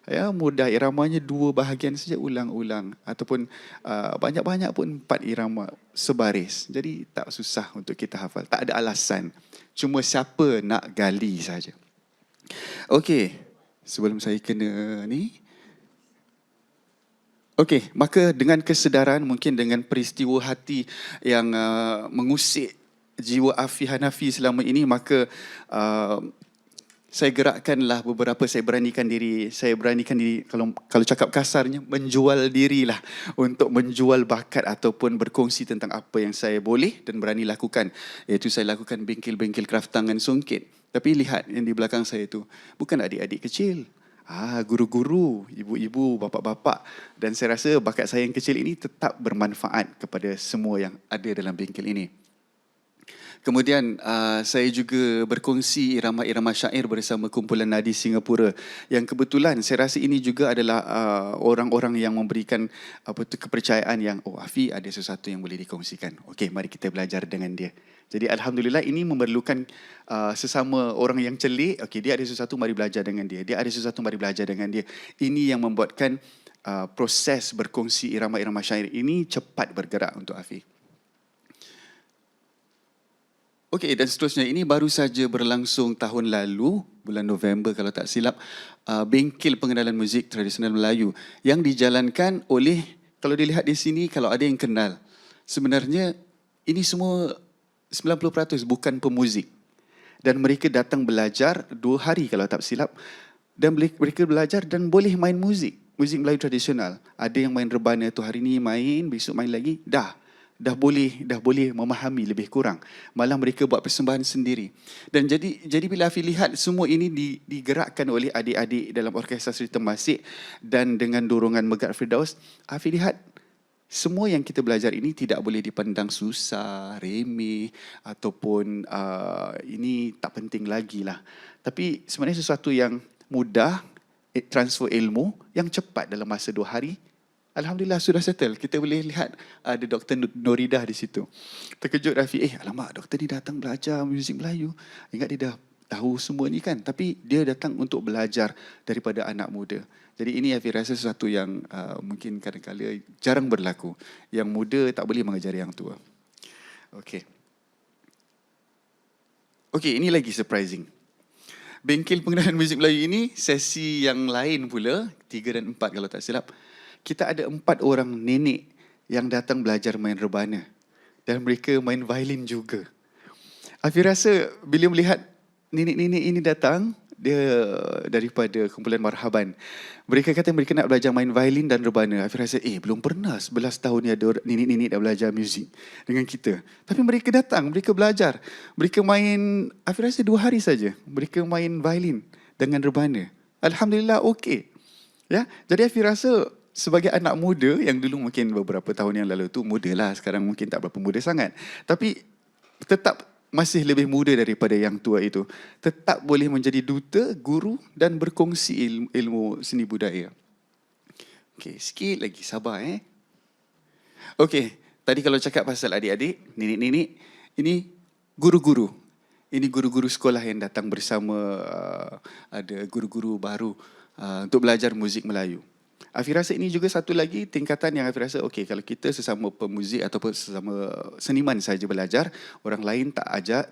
Ya, mudah, iramanya 2 bahagian saja ulang-ulang ataupun banyak-banyak pun 4 irama sebaris. Jadi tak susah untuk kita hafal, tak ada alasan. Cuma siapa nak gali saja. Okey, sebelum saya kena ni. Okey, maka dengan kesedaran, mungkin dengan peristiwa hati yang mengusik jiwa Afi Hanafi selama ini, maka saya gerakkanlah beberapa, saya beranikan diri, kalau cakap kasarnya, menjual dirilah untuk menjual bakat ataupun berkongsi tentang apa yang saya boleh dan berani lakukan. Iaitu saya lakukan bengkel-bengkel kraft tangan songket. Tapi lihat yang di belakang saya itu, bukan adik-adik kecil. Guru-guru, ibu-ibu, bapa-bapa. Dan saya rasa bakat saya yang kecil ini tetap bermanfaat kepada semua yang ada dalam bengkel ini. Kemudian saya juga berkongsi irama-irama syair bersama kumpulan nadi Singapura, yang kebetulan saya rasa ini juga adalah orang-orang yang memberikan kepercayaan yang Afi ada sesuatu yang boleh dikongsikan. Okey, mari kita belajar dengan dia. Jadi alhamdulillah ini memerlukan sesama orang yang celik. Okey, dia ada sesuatu, mari belajar dengan dia. Dia ada sesuatu, mari belajar dengan dia. Ini yang membuatkan proses berkongsi irama-irama syair ini cepat bergerak untuk Afi. Okey, dan seterusnya, ini baru saja berlangsung tahun lalu, bulan November kalau tak silap, bengkel pengenalan muzik tradisional Melayu yang dijalankan oleh, kalau dilihat di sini, kalau ada yang kenal, sebenarnya ini semua 90% bukan pemuzik. Dan mereka datang belajar 2 hari kalau tak silap, dan mereka belajar dan boleh main muzik Melayu tradisional. Ada yang main rebana tu hari ni main, besok main lagi, dah boleh memahami lebih kurang. Malah mereka buat persembahan sendiri. Dan jadi bila Afi lihat semua ini digerakkan oleh adik-adik dalam Orkestra Seri Temasek dan dengan dorongan Megat Firdaus, Afi lihat semua yang kita belajar ini tidak boleh dipandang susah, remeh ataupun ini tak penting lagi lah. Tapi sebenarnya sesuatu yang mudah, transfer ilmu yang cepat dalam masa 2 hari. Alhamdulillah sudah settle. Kita boleh lihat ada Dr. Noridah di situ. Terkejut Rafi, alamak, doktor ni datang belajar muzik Melayu. Ingat dia dah tahu semua ni kan. Tapi dia datang untuk belajar daripada anak muda. Jadi ini Afi rasa sesuatu yang mungkin kadang-kadang jarang berlaku. Yang muda tak boleh mengajar yang tua. Okey, ini lagi surprising. Bengkel pengenalan muzik Melayu ini, sesi yang lain pula, 3 dan 4 kalau tak silap. Kita ada 4 orang nenek yang datang belajar main rebana. Dan mereka main violin juga. Afi rasa bila melihat nenek-nenek ini datang, dia daripada kumpulan Marhaban. Mereka kata mereka nak belajar main violin dan rebana. Afi rasa, belum pernah 11 tahun ni ada nenek-nenek dah belajar muzik dengan kita. Tapi mereka datang, mereka belajar. Mereka main, Afi rasa 2 hari saja. Mereka main violin dengan rebana. Alhamdulillah, okey. Ya, jadi Afi rasa sebagai anak muda yang dulu mungkin beberapa tahun yang lalu tu muda lah, sekarang mungkin tak berapa muda sangat. Tapi tetap masih lebih muda daripada yang tua itu. Tetap boleh menjadi duta, guru dan berkongsi ilmu seni budaya. Okey, sikit lagi, sabar Okey, tadi kalau cakap pasal adik-adik, nenek-nenek, ini guru-guru. Ini guru-guru sekolah yang datang bersama ada guru-guru baru untuk belajar muzik Melayu. Afi rasa ini juga satu lagi tingkatan yang Afi rasa kalau kita sesama pemuzik ataupun sesama seniman saja belajar, orang lain tak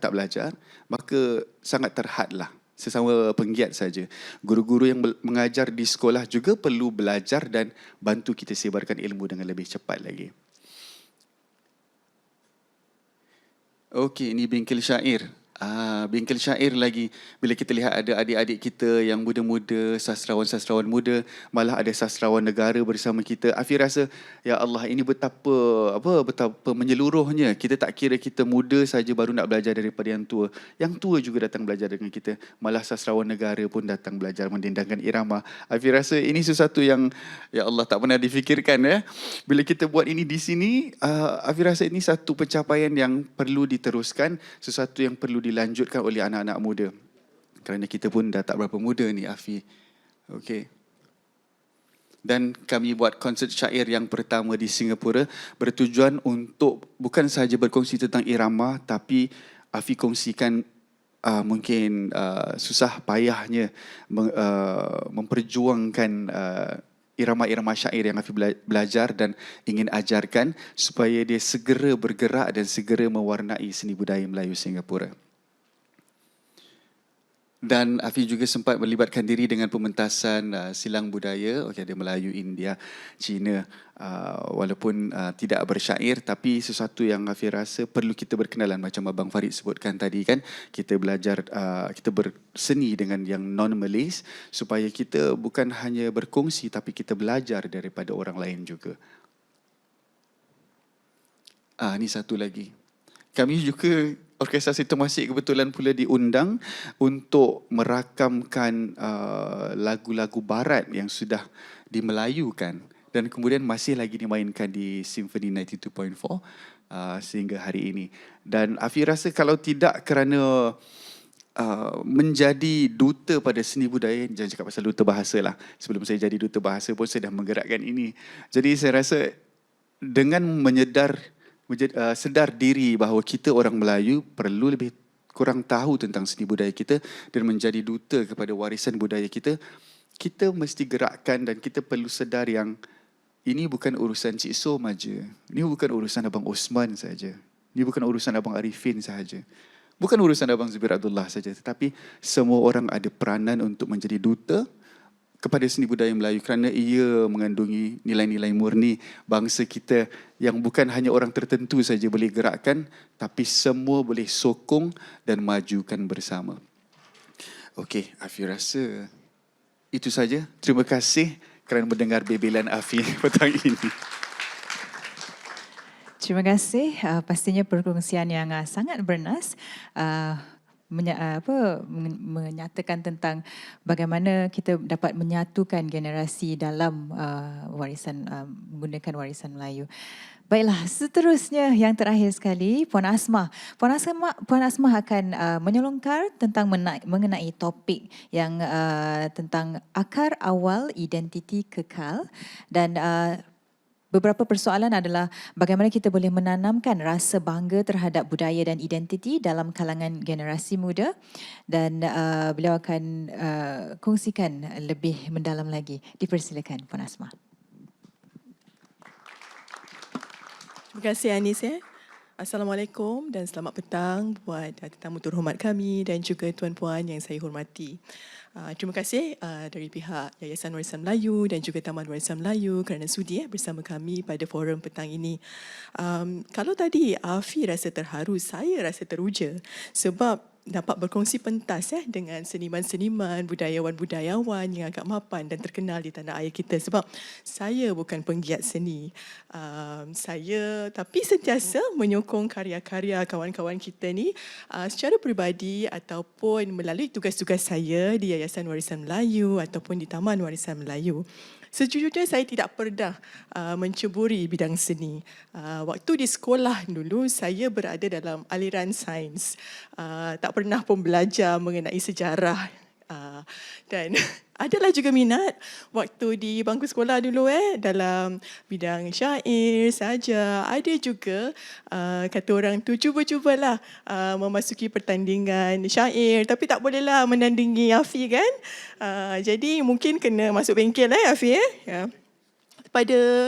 belajar, maka sangat terhadlah. Sesama penggiat saja. Guru-guru yang mengajar di sekolah juga perlu belajar dan bantu kita sebarkan ilmu dengan lebih cepat lagi. Okey, ini bengkel syair. Bengkel syair lagi. Bila kita lihat ada adik-adik kita yang muda-muda, sastrawan-sastrawan muda, malah ada sastrawan negara bersama kita. Afi rasa, ya Allah, ini betapa menyeluruhnya. Kita tak kira kita muda saja baru nak belajar daripada yang tua. Yang tua juga datang belajar dengan kita. Malah sastrawan negara pun datang belajar mendendangkan irama. Afi rasa ini sesuatu yang, ya Allah, tak pernah difikirkan. Bila kita buat ini di sini, Afi rasa ini satu pencapaian yang perlu diteruskan, sesuatu yang perlu dilanjutkan oleh anak-anak muda. Kerana kita pun dah tak berapa muda ni, Afi. Okey. Dan kami buat konsert syair yang pertama di Singapura bertujuan untuk bukan sahaja berkongsi tentang irama, tapi Afi kongsikan mungkin susah payahnya memperjuangkan irama-irama syair yang Afi belajar dan ingin ajarkan supaya dia segera bergerak dan segera mewarnai seni budaya Melayu Singapura. Dan Afi juga sempat melibatkan diri dengan pementasan silang budaya, ada Melayu, India, Cina, walaupun tidak bersyair, tapi sesuatu yang Afi rasa perlu kita berkenalan macam Abang Farid sebutkan tadi kan, kita belajar, kita berseni dengan yang non-Malays supaya kita bukan hanya berkongsi tapi kita belajar daripada orang lain juga. Ni satu lagi. Kami juga Orkestrasi Temasek kebetulan pula diundang untuk merakamkan lagu-lagu barat yang sudah dimelayukan dan kemudian masih lagi dimainkan di Symphony 92.4 sehingga hari ini. Dan Afi rasa kalau tidak kerana menjadi duta pada seni budaya, jangan cakap pasal duta bahasa lah. Sebelum saya jadi duta bahasa pun saya dah menggerakkan ini. Jadi saya rasa dengan sedar diri bahawa kita orang Melayu perlu lebih kurang tahu tentang seni budaya kita dan menjadi duta kepada warisan budaya kita, kita mesti gerakkan dan kita perlu sedar yang ini bukan urusan Cik Som saja. Ini bukan urusan Abang Osman saja. Ini bukan urusan Abang Arifin saja. Bukan urusan Abang Zubir Abdullah saja, tetapi semua orang ada peranan untuk menjadi duta kepada seni budaya Melayu kerana ia mengandungi nilai-nilai murni bangsa kita yang bukan hanya orang tertentu saja boleh gerakkan tapi semua boleh sokong dan majukan bersama. Okey, Afi rasa itu saja. Terima kasih kerana mendengar bebelan Afi petang ini. Terima kasih. Pastinya perkongsian yang sangat bernas. Menyatakan tentang bagaimana kita dapat menyatukan generasi dalam warisan menggunakan warisan Melayu. Baiklah, seterusnya yang terakhir sekali Puan Asmah. Puan Asmah akan menyelongkar tentang mengenai topik yang tentang akar awal identiti kekal dan beberapa persoalan adalah bagaimana kita boleh menanamkan rasa bangga terhadap budaya dan identiti dalam kalangan generasi muda dan beliau akan kongsikan lebih mendalam lagi. Dipersilakan Puan Asmah. Terima kasih Anis. Assalamualaikum dan selamat petang buat tetamu terhormat kami dan juga tuan-puan yang saya hormati. Terima kasih dari pihak Yayasan Warisan Melayu dan juga Taman Warisan Melayu kerana sudi bersama kami pada forum petang ini. Kalau tadi Afi rasa terharu, saya rasa teruja sebab dapat berkongsi pentas dengan seniman-seniman, budayawan-budayawan yang agak mapan dan terkenal di tanah air kita. Sebab saya bukan penggiat seni. Tapi sentiasa menyokong karya-karya kawan-kawan kita ni secara peribadi ataupun melalui tugas-tugas saya di Yayasan Warisan Melayu ataupun di Taman Warisan Melayu. Sejujurnya saya tidak pernah menceburi bidang seni. Waktu di sekolah dulu saya berada dalam aliran sains. Tak pernah pun belajar mengenai sejarah. Dan adalah juga minat waktu di bangku sekolah dulu dalam bidang syair saja. Ada juga kata orang tu cubalah memasuki pertandingan syair tapi tak bolehlah menandingi Afi kan. Jadi mungkin kena masuk bengkel Afi ya. Pada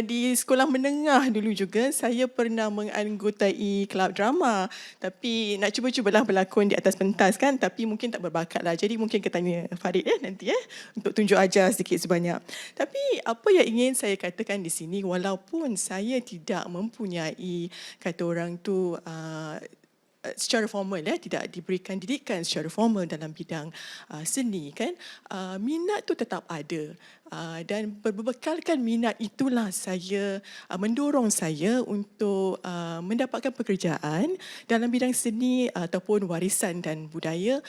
di sekolah menengah dulu juga saya pernah menganggotai kelab drama tapi nak cubalah berlakon di atas pentas kan tapi mungkin tak berbakat lah. Jadi mungkin kita tanya Farid nanti untuk tunjuk ajar sedikit sebanyak. Tapi apa yang ingin saya katakan di sini walaupun saya tidak mempunyai kata orang tu secara formal tidak diberikan didikan secara formal dalam bidang seni kan, minat tu tetap ada. Dan berbekalkan minat itulah saya mendorong saya untuk mendapatkan pekerjaan dalam bidang seni ataupun warisan dan budaya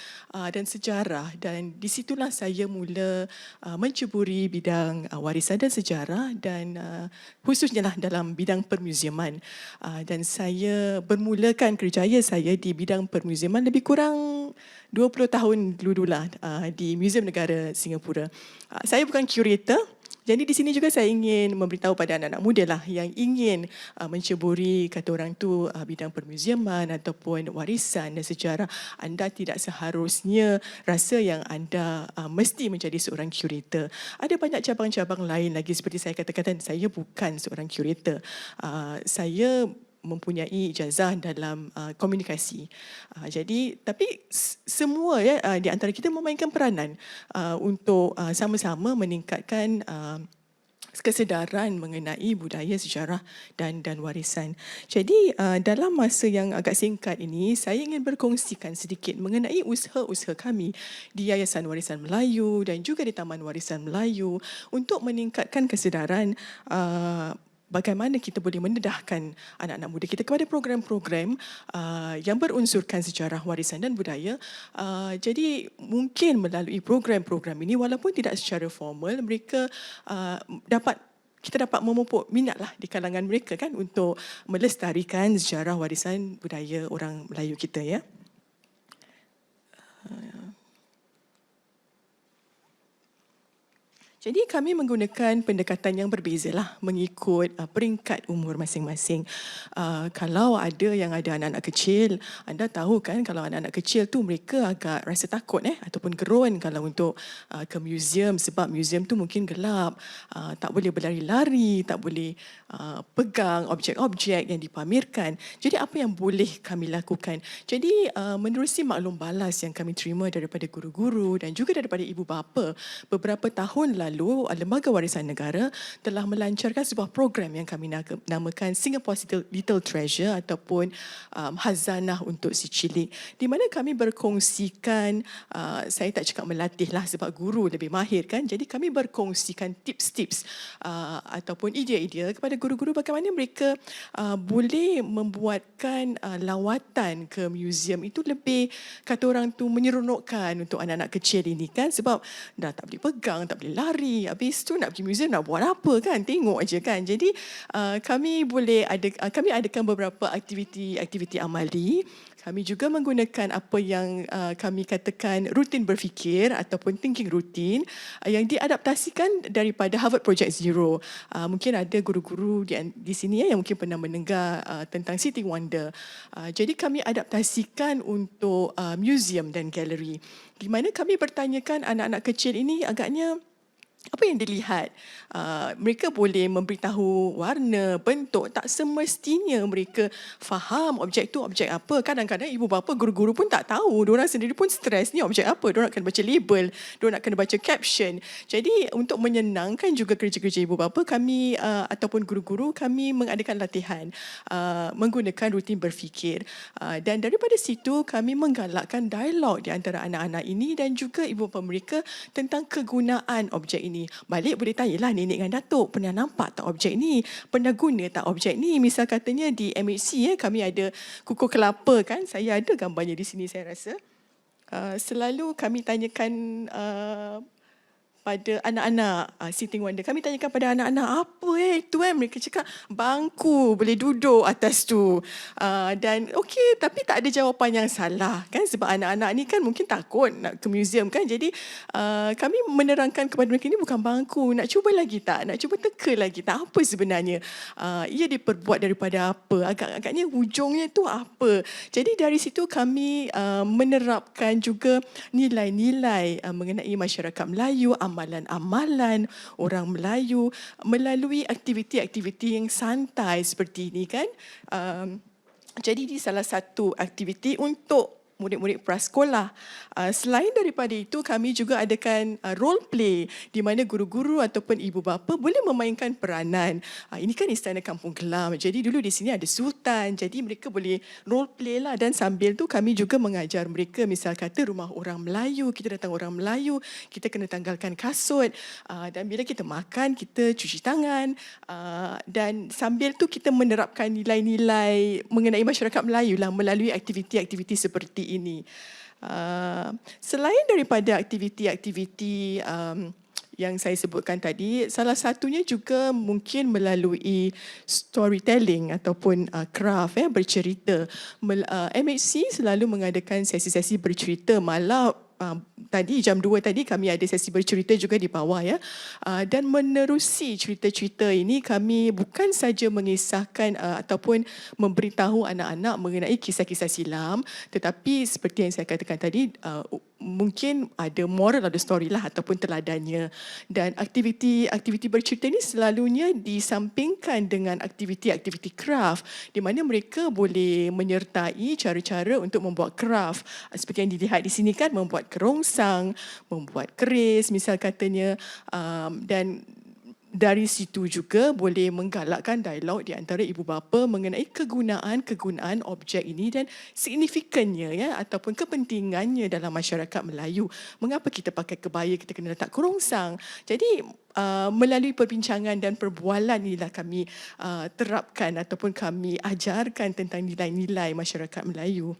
dan sejarah, dan di situlah saya mula menceburi bidang warisan dan sejarah dan khususnya lah dalam bidang permuziuman. Dan saya bermulakan kerjaya saya di bidang permuziuman lebih kurang 20 tahun dululah di Muzium Negara Singapura. Saya bukan curator, Jadi di sini juga saya ingin memberitahu pada anak-anak muda lah yang ingin menceburi kata orang tu bidang permuziaman ataupun warisan dan sejarah. Anda tidak seharusnya rasa yang anda mesti menjadi seorang curator. Ada banyak cabang-cabang lain lagi, seperti saya katakan, saya bukan seorang curator. Saya mempunyai ijazah dalam komunikasi. Jadi tapi semua di antara kita memainkan peranan untuk sama-sama meningkatkan kesedaran mengenai budaya, sejarah dan warisan. Jadi dalam masa yang agak singkat ini, saya ingin berkongsikan sedikit mengenai usaha-usaha kami di Yayasan Warisan Melayu dan juga di Taman Warisan Melayu untuk meningkatkan kesedaran bagaimana kita boleh mendedahkan anak-anak muda kita kepada program-program yang berunsurkan sejarah, warisan dan budaya. Jadi mungkin melalui program-program ini, walaupun tidak secara formal, mereka kita dapat memupuk minatlah di kalangan mereka kan untuk melestarikan sejarah, warisan, budaya orang Melayu kita, ya. Jadi kami menggunakan pendekatan yang berbezalah mengikut peringkat umur masing-masing. Kalau ada yang ada anak-anak kecil, anda tahu kan kalau anak-anak kecil tu mereka agak rasa takut ataupun gerun kalau untuk ke museum, sebab museum tu mungkin gelap, tak boleh berlari-lari, tak boleh pegang objek-objek yang dipamerkan. Jadi apa yang boleh kami lakukan? Jadi menerusi maklum balas yang kami terima daripada guru-guru dan juga daripada ibu bapa, beberapa tahun lalu Lembaga Warisan Negara telah melancarkan sebuah program yang kami namakan Singapore's Little Treasure ataupun Hazanah untuk si Cilik, di mana kami berkongsikan, saya tak cakap melatih lah sebab guru lebih mahir kan, jadi kami berkongsikan tips-tips ataupun idea-idea kepada guru-guru bagaimana mereka boleh membuatkan lawatan ke museum itu lebih, kata orang tu, menyeronokkan untuk anak-anak kecil ini kan, sebab dah tak boleh pegang, tak boleh lari, habis tu nak pergi museum nak buat apa kan, tengok aja kan. Jadi kami adakan beberapa aktiviti amali. Kami juga menggunakan apa yang kami katakan rutin berfikir ataupun thinking routine yang diadaptasikan daripada Harvard Project Zero. Mungkin ada guru-guru di sini yang mungkin pernah mendengar tentang City Wonder. Jadi kami adaptasikan untuk museum dan galeri, di mana kami bertanyakan anak-anak kecil ini agaknya apa yang dilihat. Mereka boleh memberitahu warna, bentuk. Tak semestinya mereka faham objek tu objek apa. Kadang-kadang ibu bapa, guru-guru pun tak tahu. Diorang sendiri pun stres, ni objek apa. Diorang nak kena baca label, diorang nak kena baca caption. Jadi untuk menyenangkan juga kerja-kerja ibu bapa, kami ataupun guru-guru, kami mengadakan latihan menggunakan rutin berfikir. Dan daripada situ kami menggalakkan dialog di antara anak-anak ini dan juga ibu bapa mereka tentang kegunaan objek ini. Balik boleh tanyalah nenek dan datuk, pernah nampak tak objek ni? Pernah guna tak objek ni? Misal katanya di MHC kami ada kukuh kelapa kan, saya ada gambarnya di sini saya rasa. Selalu kami tanyakan pada anak-anak Sitting Wonder. Kami tanyakan pada anak-anak, apa itu mereka cakap bangku, boleh duduk atas tu. Dan okey, tapi tak ada jawapan yang salah kan, sebab anak-anak ni kan mungkin takut nak ke museum kan. Jadi kami menerangkan kepada mereka, ni bukan bangku, nak cuba lagi tak? Nak cuba teka lagi tak? Apa sebenarnya? Ia diperbuat daripada apa? Agak-agaknya hujungnya tu apa? Jadi dari situ kami menerapkan juga nilai-nilai mengenai masyarakat Melayu, amalan-amalan orang Melayu melalui aktiviti-aktiviti yang santai seperti ini kan. Jadi ini salah satu aktiviti untuk murid-murid prasekolah. Selain daripada itu, kami juga adakan role play di mana guru-guru ataupun ibu bapa boleh memainkan peranan. Ini kan Istana Kampung Glam. Jadi dulu di sini ada Sultan. Jadi mereka boleh role play lah, dan sambil tu kami juga mengajar mereka, misal kata rumah orang Melayu, kita datang orang Melayu, kita kena tanggalkan kasut, dan bila kita makan kita cuci tangan, dan sambil tu kita menerapkan nilai-nilai mengenai masyarakat Melayu lah melalui aktiviti-aktiviti seperti ini. Selain daripada aktiviti-aktiviti yang saya sebutkan tadi, salah satunya juga mungkin melalui storytelling ataupun craft, bercerita. MHC selalu mengadakan sesi-sesi bercerita, malah tadi jam 2 tadi kami ada sesi bercerita juga di bawah ya. Dan menerusi cerita-cerita ini kami bukan saja mengisahkan ataupun memberitahu anak-anak mengenai kisah-kisah silam, tetapi seperti yang saya katakan tadi, mungkin ada moral of the story lah ataupun teladannya. Dan aktiviti bercerita ini selalunya disampingkan dengan aktiviti-aktiviti craft di mana mereka boleh menyertai cara-cara untuk membuat craft. Seperti yang dilihat di sini kan, membuat kerongsang, membuat keris misal katanya, dan dari situ juga boleh menggalakkan dialog di antara ibu bapa mengenai kegunaan objek ini dan signifikannya ya ataupun kepentingannya dalam masyarakat Melayu. Mengapa kita pakai kebaya, kita kena letak kerongsang. Jadi melalui perbincangan dan perbualan inilah kami terapkan ataupun kami ajarkan tentang nilai-nilai masyarakat Melayu.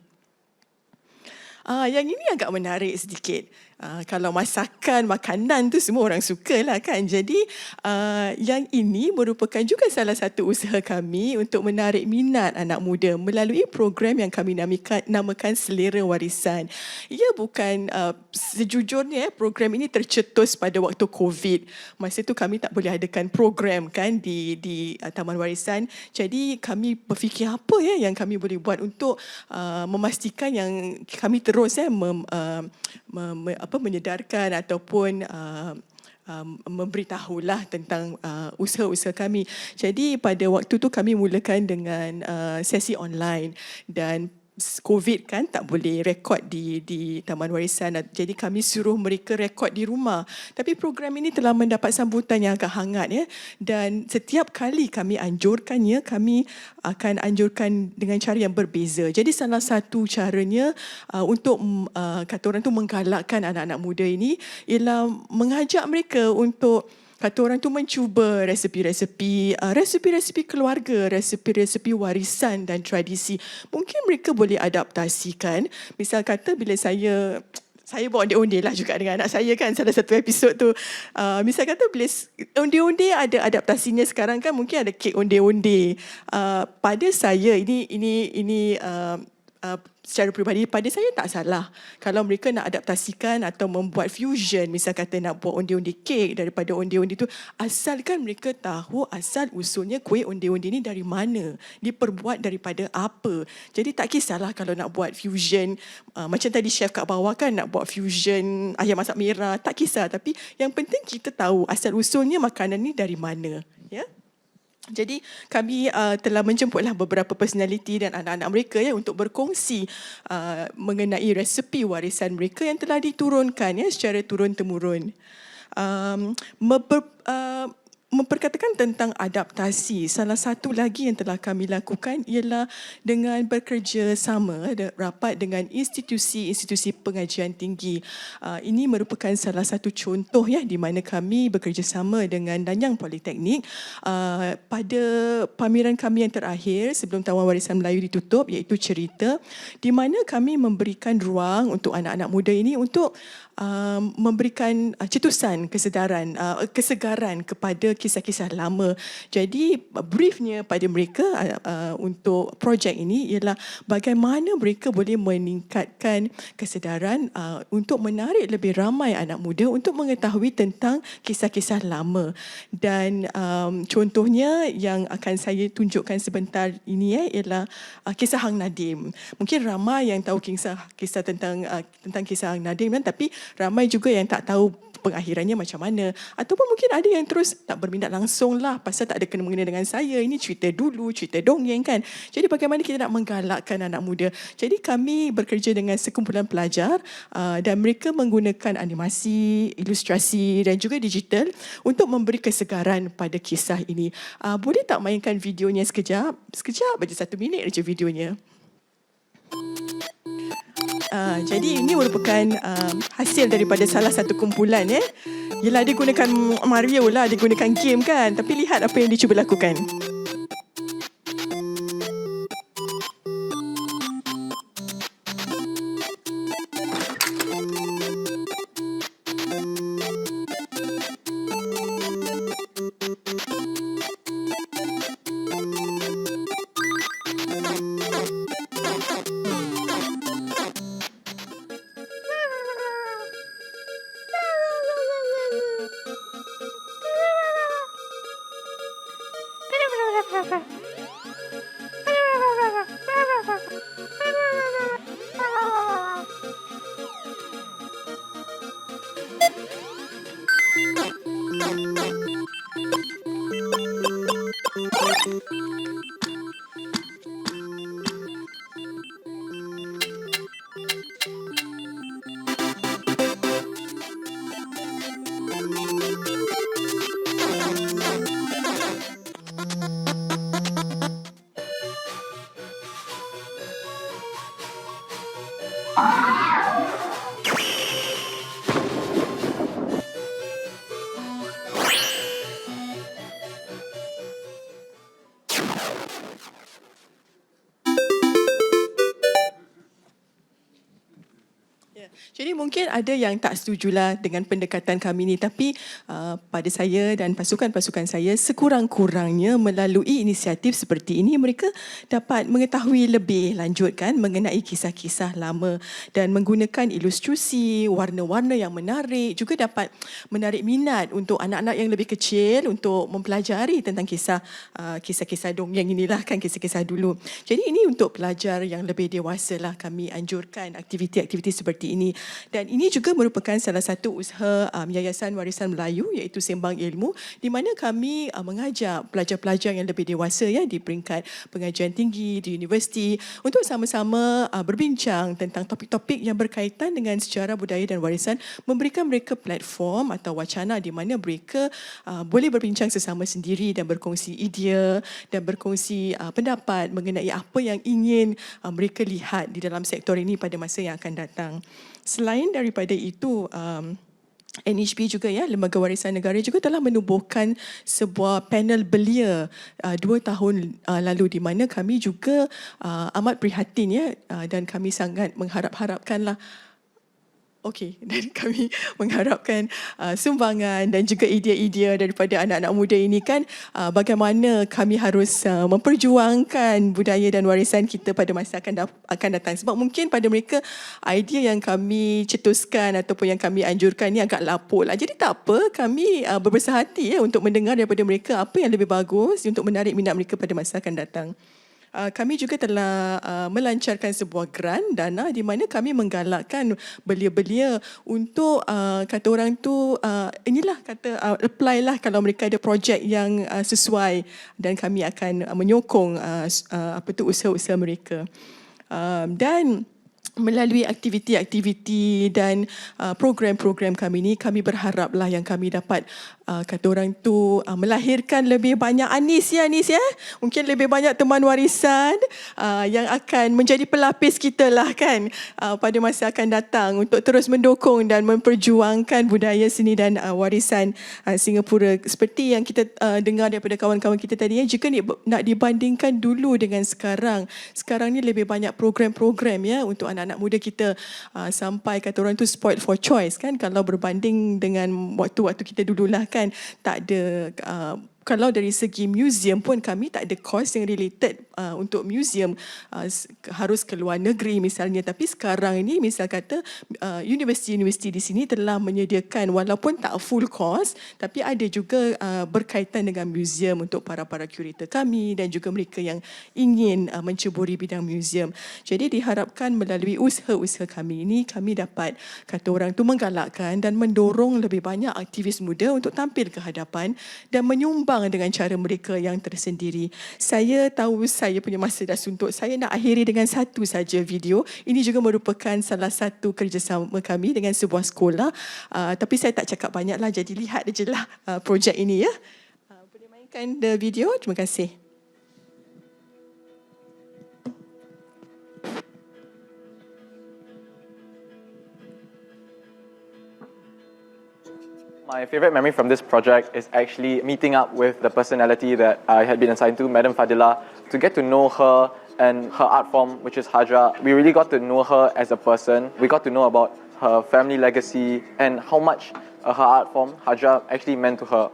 Yang ini agak menarik sedikit. Kalau makanan tu semua orang suka lah kan. Jadi yang ini merupakan juga salah satu usaha kami untuk menarik minat anak muda melalui program yang kami namakan Selera Warisan. Ia bukan sejujurnya program ini tercetus pada waktu COVID. Masa tu kami tak boleh adakan program kan di Taman Warisan. Jadi kami berfikir apa ya yang kami boleh buat untuk memastikan yang kami terus menyedarkan ataupun memberitahulah tentang usaha-usaha kami. Jadi pada waktu tu kami mulakan dengan sesi online dan COVID kan tak boleh rekod di Taman Warisan. Jadi kami suruh mereka rekod di rumah. Tapi program ini telah mendapat sambutan yang agak hangat ya. Dan setiap kali kami anjurkannya, kami akan anjurkan dengan cara yang berbeza. Jadi salah satu caranya untuk kata orang tu menggalakkan anak-anak muda ini ialah mengajak mereka untuk kata orang tu mencuba resepi-resepi keluarga, resepi-resepi warisan dan tradisi. Mungkin mereka boleh adaptasikan. Misal kata bila saya buat onde-onde lah juga dengan anak saya kan, salah satu episod tu. Misal kata bila onde-onde ada adaptasinya sekarang kan, mungkin ada kek onde-onde. Pada saya ini secara peribadi, pada saya tak salah kalau mereka nak adaptasikan atau membuat fusion, misal kata nak buat onde-onde kek daripada onde-onde tu, asalkan mereka tahu asal usulnya kuih onde-onde ni dari mana, diperbuat daripada apa. Jadi tak kisahlah kalau nak buat fusion, macam tadi chef kat bawah kan nak buat fusion ayam masak merah, tak kisah, tapi yang penting kita tahu asal usulnya makanan ni dari mana, ya. Jadi kami telah menjemputlah beberapa personaliti dan anak-anak mereka ya untuk berkongsi mengenai resepi warisan mereka yang telah diturunkan ya secara turun-temurun. Memperkatakan tentang adaptasi, salah satu lagi yang telah kami lakukan ialah dengan bekerja sama rapat dengan institusi-institusi pengajian tinggi. Ini merupakan salah satu contoh ya di mana kami bekerjasama dengan Nanyang Politeknik pada pameran kami yang terakhir sebelum Taman Warisan Melayu ditutup, iaitu Cerita, di mana kami memberikan ruang untuk anak-anak muda ini untuk memberikan cetusan kesegaran kepada kisah-kisah lama. Jadi briefnya pada mereka untuk projek ini ialah bagaimana mereka boleh meningkatkan kesedaran untuk menarik lebih ramai anak muda untuk mengetahui tentang kisah-kisah lama. Dan contohnya yang akan saya tunjukkan sebentar ini ialah kisah Hang Nadim. Mungkin ramai yang tahu kisah tentang kisah Hang Nadim kan, tapi ramai juga yang tak tahu pengakhirannya macam mana. Ataupun mungkin ada yang terus tak berminat langsung lah pasal tak ada kena-mengena dengan saya. Ini cerita dulu, cerita dongeng kan. Jadi bagaimana kita nak menggalakkan anak muda. Jadi kami bekerja dengan sekumpulan pelajar dan mereka menggunakan animasi, ilustrasi dan juga digital untuk memberi kesegaran pada kisah ini. Boleh tak mainkan videonya sekejap? Sekejap aja, 1 minit aja videonya. Jadi ini merupakan hasil daripada salah satu kumpulan ya. Yelah, dia gunakan Mario lah, dia gunakan game kan. Tapi lihat apa yang dia cuba lakukan. Ya, jadi mungkin ada yang tak setujulah dengan pendekatan kami ni, tapi pada saya dan pasukan-pasukan saya sekurang-kurangnya melalui inisiatif seperti ini mereka dapat mengetahui lebih lanjut kan mengenai kisah-kisah lama dan menggunakan ilustrasi, warna-warna yang menarik juga dapat menarik minat untuk anak-anak yang lebih kecil untuk mempelajari tentang kisah-kisah dongeng inilah kan, kisah-kisah dulu. Jadi ini untuk pelajar yang lebih dewasa lah kami anjurkan aktiviti-aktiviti seperti ini. Dan ini juga merupakan salah satu usaha Yayasan Warisan Melayu iaitu Sembang Ilmu di mana kami mengajak pelajar-pelajar yang lebih dewasa ya di peringkat pengajian tinggi di universiti untuk sama-sama berbincang tentang topik-topik yang berkaitan dengan sejarah budaya dan warisan, memberikan mereka platform atau wacana di mana mereka boleh berbincang sesama sendiri dan berkongsi idea dan berkongsi pendapat mengenai apa yang ingin mereka lihat di dalam sektor ini pada masa yang akan datang. Selain daripada itu, NHB juga ya, Lembaga Warisan Negara juga telah menubuhkan sebuah panel belia 2 tahun lalu di mana kami juga amat prihatin ya dan kami sangat mengharap-harapkanlah dan kami mengharapkan sumbangan dan juga idea-idea daripada anak-anak muda ini kan bagaimana kami harus memperjuangkan budaya dan warisan kita pada masa akan datang. Sebab mungkin pada mereka idea yang kami cetuskan ataupun yang kami anjurkan ni agak lapuk lah. Jadi tak apa, kami berbesar hati ya untuk mendengar daripada mereka apa yang lebih bagus untuk menarik minat mereka pada masa akan datang. Kami juga telah melancarkan sebuah grant dana di mana kami menggalakkan belia-belia untuk kata orang tu apply lah kalau mereka ada projek yang sesuai dan kami akan menyokong usaha-usaha mereka. Dan melalui aktiviti-aktiviti dan program-program kami ni, kami berharaplah yang kami dapat kata orang tu melahirkan lebih banyak Anis ya. Mungkin lebih banyak teman warisan yang akan menjadi pelapis kita lah kan pada masa akan datang untuk terus mendukung dan memperjuangkan budaya seni dan warisan Singapura. Seperti yang kita dengar daripada kawan-kawan kita tadi ya, jika nak dibandingkan dulu dengan sekarang ni lebih banyak program-program ya untuk anak-anak muda kita sampai kata orang tu spoiled for choice kan kalau berbanding dengan waktu-waktu kita dululah kan tak ada kalau dari segi museum pun kami tak ada course yang related untuk museum harus ke luar negeri misalnya, tapi sekarang ini misal kata universiti-universiti di sini telah menyediakan walaupun tak full course tapi ada juga berkaitan dengan museum untuk para curator kami dan juga mereka yang ingin menceburi bidang museum. Jadi diharapkan melalui usaha-usaha kami ini kami dapat kata orang tu menggalakkan dan mendorong lebih banyak aktivis muda untuk tampil ke hadapan dan menyumbang dengan cara mereka yang tersendiri. Saya tahu saya punya masa dah suntuk. Saya nak akhiri dengan satu saja video. Ini juga merupakan salah satu kerjasama kami dengan sebuah sekolah. Tapi saya tak cakap banyak lah. Jadi lihat je lah projek ini ya. Boleh mainkan the video? Terima kasih. My favorite memory from this project is actually meeting up with the personality that I had been assigned to, Madam Fadila, to get to know her and her art form, which is Hajra. We really got to know her as a person. We got to know about her family legacy and how much her art form, Hajra, actually meant to her.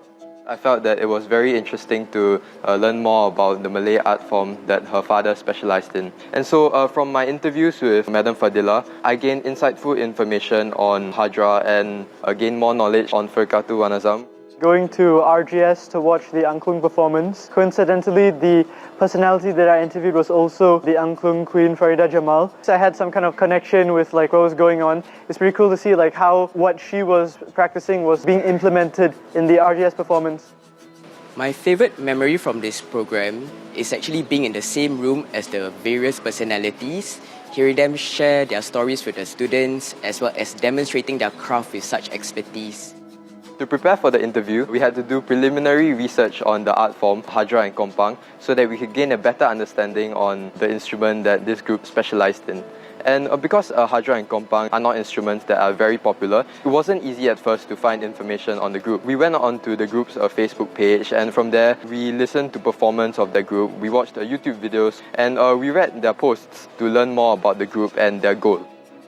I felt that it was very interesting to learn more about the Malay art form that her father specialised in. And so from my interviews with Madam Fadila, I gained insightful information on Hajra and gained more knowledge on Firqatul Wanazam. going to RGS to watch the Angklung performance. Coincidentally, the personality that I interviewed was also the Angklung Queen Farida Jamal. So I had some kind of connection with like what was going on. It's pretty cool to see like how what she was practicing was being implemented in the RGS performance. My favourite memory from this program is actually being in the same room as the various personalities, hearing them share their stories with the students, as well as demonstrating their craft with such expertise. To prepare for the interview, we had to do preliminary research on the art form Hajra and Kompang so that we could gain a better understanding on the instrument that this group specialised in. And because Hajra and Kompang are not instruments that are very popular, it wasn't easy at first to find information on the group. We went on to the group's Facebook page, and from there, we listened to performance of the group, we watched YouTube videos, and we read their posts to learn more about the group and their goal.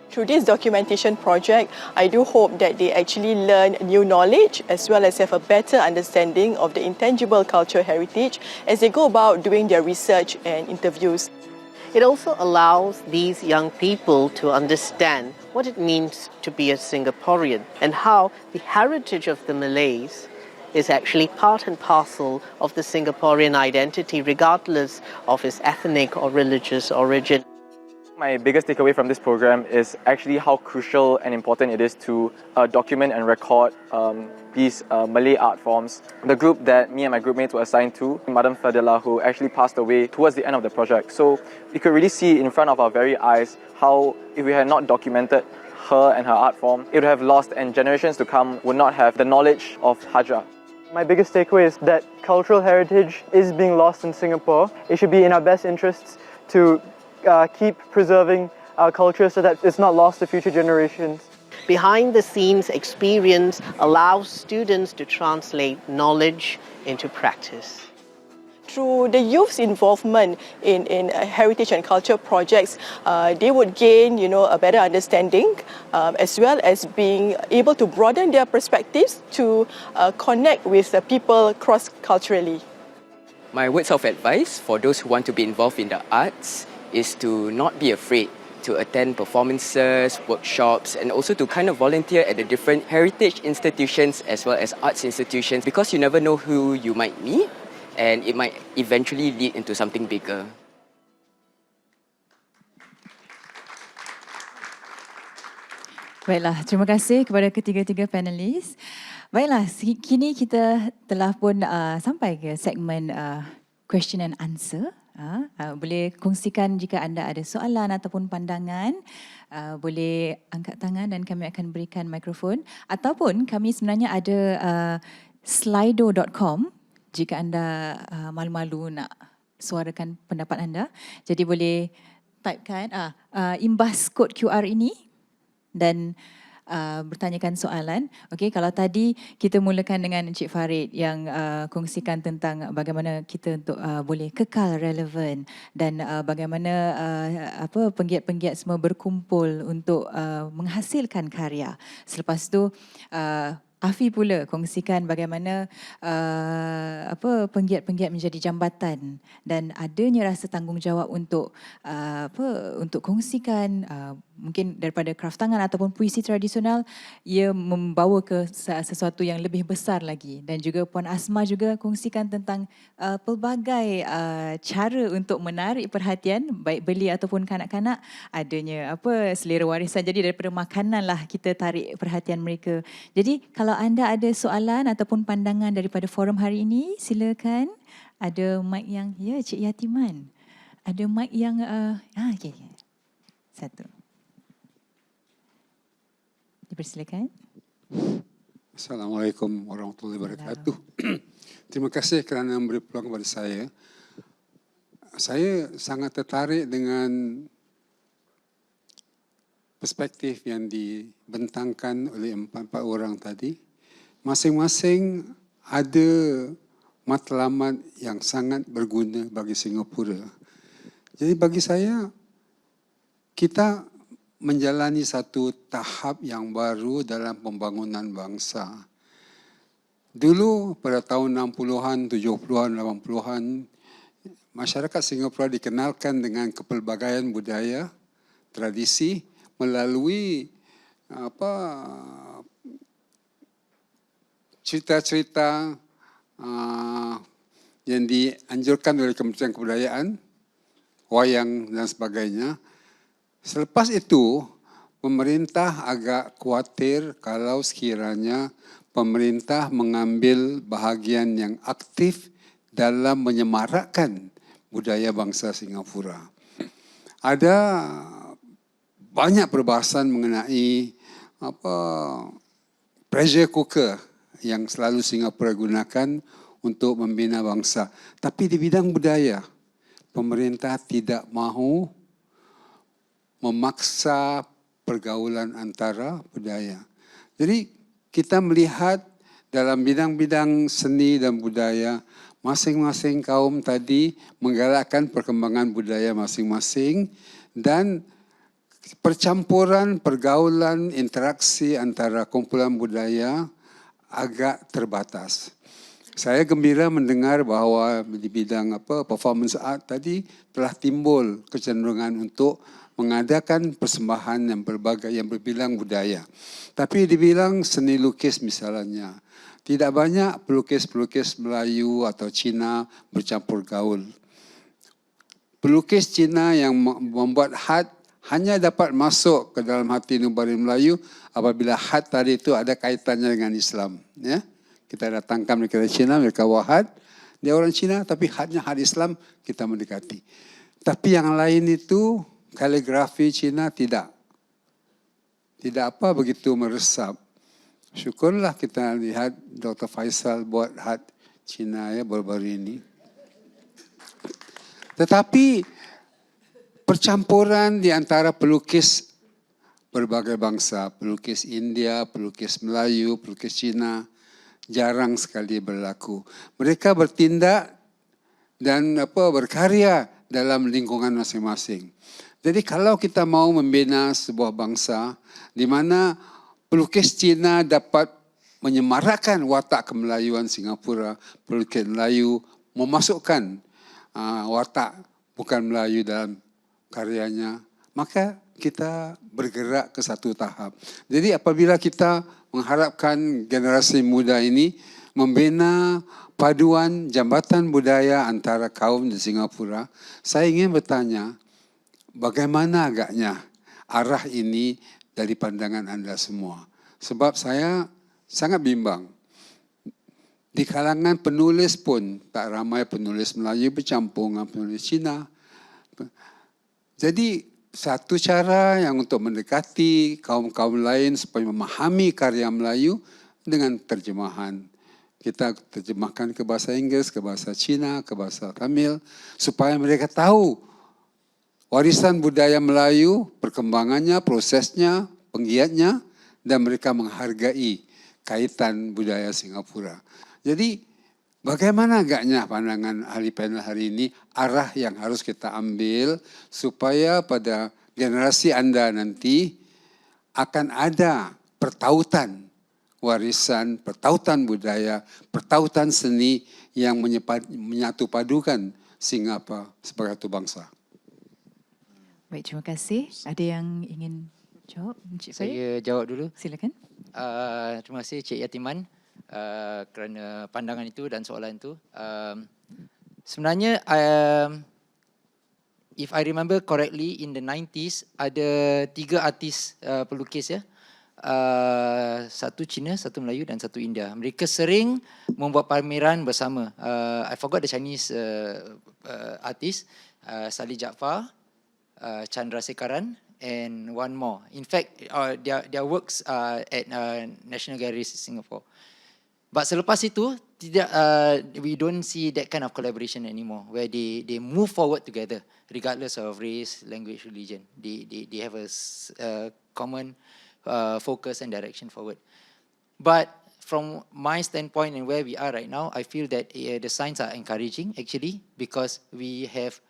Through this documentation project, I do hope that they actually learn new knowledge as well as have a better understanding of the intangible cultural heritage as they go about doing their research and interviews. It also allows these young people to understand what it means to be a Singaporean and how the heritage of the Malays is actually part and parcel of the Singaporean identity, regardless of its ethnic or religious origin. My biggest takeaway from this program is actually how crucial and important it is to document and record these Malay art forms. The group that me and my groupmates were assigned to, Madam Fadila, who actually passed away towards the end of the project. So we could really see in front of our very eyes how if we had not documented her and her art form, it would have lost and generations to come would not have the knowledge of Hajra. My biggest takeaway is that cultural heritage is being lost in Singapore. It should be in our best interests to keep preserving our culture so that it's not lost to future generations. Behind-the-scenes experience allows students to translate knowledge into practice. Through the youth's involvement in heritage and culture projects, they would gain, a better understanding as well as being able to broaden their perspectives to connect with the people cross-culturally. My words of advice for those who want to be involved in the arts is to not be afraid to attend performances, workshops, and also to kind of volunteer at the different heritage institutions as well as arts institutions, because you never know who you might meet and it might eventually lead into something bigger. Baiklah, terima kasih kepada ketiga-tiga panelis. Baiklah, kini kita telah pun sampai ke segmen question and answer. Boleh kongsikan jika anda ada soalan ataupun pandangan, boleh angkat tangan dan kami akan berikan mikrofon, ataupun kami sebenarnya ada slido.com jika anda malu-malu nak suarakan pendapat anda. Jadi boleh typekan imbas kod QR ini dan bertanyakan soalan. Okey, kalau tadi kita mulakan dengan Encik Farid yang kongsikan tentang bagaimana kita untuk boleh kekal relevan dan bagaimana penggiat-penggiat semua berkumpul untuk menghasilkan karya. Selepas tu Afi pula kongsikan bagaimana penggiat-penggiat menjadi jambatan dan adanya rasa tanggungjawab untuk untuk kongsikan mungkin daripada kraft tangan ataupun puisi tradisional, ia membawa ke sesuatu yang lebih besar lagi. Dan juga Puan Asma juga kongsikan tentang pelbagai cara untuk menarik perhatian baik beli ataupun kanak-kanak, adanya selera warisan. Jadi daripada makanan lah kita tarik perhatian mereka. Jadi kalau anda ada soalan ataupun pandangan daripada forum hari ini, silakan. Ada mic yang, ya Cik Yatiman. Ada mic yang, okey. Satu. Dipersilakan. Assalamualaikum warahmatullahi wabarakatuh. Terima kasih kerana memberi peluang kepada saya. Saya sangat tertarik dengan perspektif yang dibentangkan oleh empat orang tadi. Masing-masing ada matlamat yang sangat berguna bagi Singapura. Jadi bagi saya, kita menjalani satu tahap yang baru dalam pembangunan bangsa. Dulu pada tahun 60-an, 70-an, 80-an, masyarakat Singapura dikenalkan dengan kepelbagaian budaya, tradisi melalui cerita-cerita yang dianjurkan oleh Kementerian Kebudayaan, wayang dan sebagainya. Selepas itu, pemerintah agak khawatir kalau sekiranya pemerintah mengambil bahagian yang aktif dalam menyemarakkan budaya bangsa Singapura. Ada banyak perbahasan mengenai pressure cooker yang selalu Singapura gunakan untuk membina bangsa. Tapi di bidang budaya, pemerintah tidak mahu memaksa pergaulan antara budaya. Jadi kita melihat dalam bidang-bidang seni dan budaya, masing-masing kaum tadi menggalakkan perkembangan budaya masing-masing dan percampuran, pergaulan, interaksi antara kumpulan budaya agak terbatas. Saya gembira mendengar bahawa di bidang performance art tadi telah timbul kecenderungan untuk mengadakan persembahan yang berbagai yang berbilang budaya. Tapi dibilang seni lukis misalnya, tidak banyak pelukis-pelukis Melayu atau Cina bercampur gaul. Pelukis Cina yang membuat hat hanya dapat masuk ke dalam hati nubari Melayu apabila hat tadi itu ada kaitannya dengan Islam. Ya? Kita datangkan mereka dari Cina, mereka bawa hat, dia orang Cina tapi hatnya hat Islam, kita mendekati. Tapi yang lain itu, kaligrafi Cina tidak begitu meresap. Syukurlah kita lihat Dr. Faisal buat hat Cina ya baru-baru ini. Tetapi percampuran di antara pelukis berbagai bangsa, pelukis India, pelukis Melayu, pelukis Cina, jarang sekali berlaku. Mereka bertindak dan berkarya dalam lingkungan masing-masing. Jadi kalau kita mau membina sebuah bangsa di mana pelukis Cina dapat menyemarakkan watak kemelayuan Singapura, pelukis Melayu memasukkan watak bukan Melayu dalam karyanya, maka kita bergerak ke satu tahap. Jadi apabila kita mengharapkan generasi muda ini membina paduan jambatan budaya antara kaum di Singapura, saya ingin bertanya, bagaimana agaknya arah ini dari pandangan anda semua? Sebab saya sangat bimbang. Di kalangan penulis pun tak ramai penulis Melayu bercampur dengan penulis Cina. Jadi satu cara yang untuk mendekati kaum-kaum lain supaya memahami karya Melayu dengan terjemahan. Kita terjemahkan ke bahasa Inggeris, ke bahasa Cina, ke bahasa Tamil supaya mereka tahu warisan budaya Melayu, perkembangannya, prosesnya, penggiatnya, dan mereka menghargai kaitan budaya Singapura. Jadi bagaimana agaknya pandangan ahli panel hari ini, arah yang harus kita ambil supaya pada generasi anda nanti akan ada pertautan warisan, pertautan budaya, pertautan seni yang menyatu padukan Singapura sebagai satu bangsa. Baik, terima kasih. Ada yang ingin jawab? Encik Farid? Saya jawab dulu. Silakan. Terima kasih Cik Yatiman kerana pandangan itu dan soalan itu. Sebenarnya, if I remember correctly, in the 90s ada 3 artis pelukis ya. Satu Cina, satu Melayu dan satu India. Mereka sering membuat pameran bersama. I forgot the Chinese artist, Salih Jaafar, Chandrasekaran and one more. In fact, their works are at National Galleries Singapore. But selepas itu tidak, we don't see that kind of collaboration anymore, where they move forward together, regardless of race, language, religion. They have a common focus and direction forward. But from my standpoint and where we are right now, I feel that the signs are encouraging actually, because we have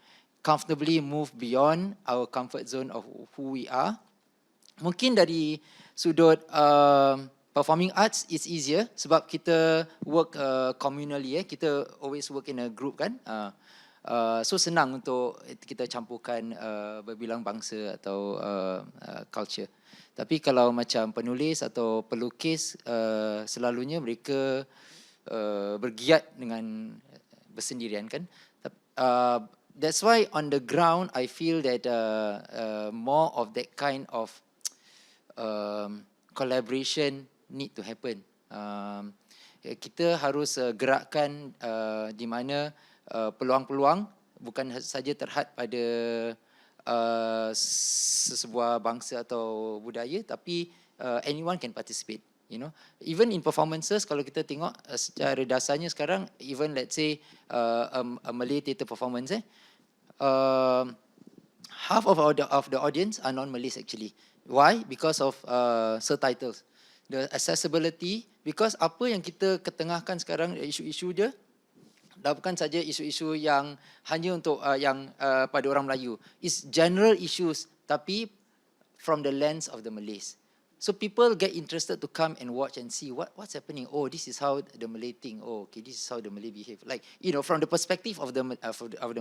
comfortably moved beyond our comfort zone of who we are. Mungkin dari sudut performing arts is easier sebab kita work communally, kita always work in a group kan. So senang untuk kita campurkan berbilang bangsa atau culture. Tapi kalau macam penulis atau pelukis, selalunya mereka bergiat dengan bersendirian kan. That's why on the ground I feel that more of that kind of collaboration need to happen. Kita harus gerakkan di mana peluang-peluang bukan saja terhad pada sesebuah bangsa atau budaya, tapi anyone can participate. You know, even in performances, kalau kita tengok secara dasarnya sekarang, even let's say a Malay theatre performance, half of the audience are non-Malays actually. Why? Because of subtitles. The accessibility, because apa yang kita ketengahkan sekarang, isu-isu dia, bukan saja isu-isu yang hanya untuk yang pada orang Melayu. It's general issues, tapi from the lens of the Malays. So people get interested to come and watch and see what's happening. Oh, this is how the Malay think. Oh, okay, this is how the Malay behave. Like, you know, from the perspective of the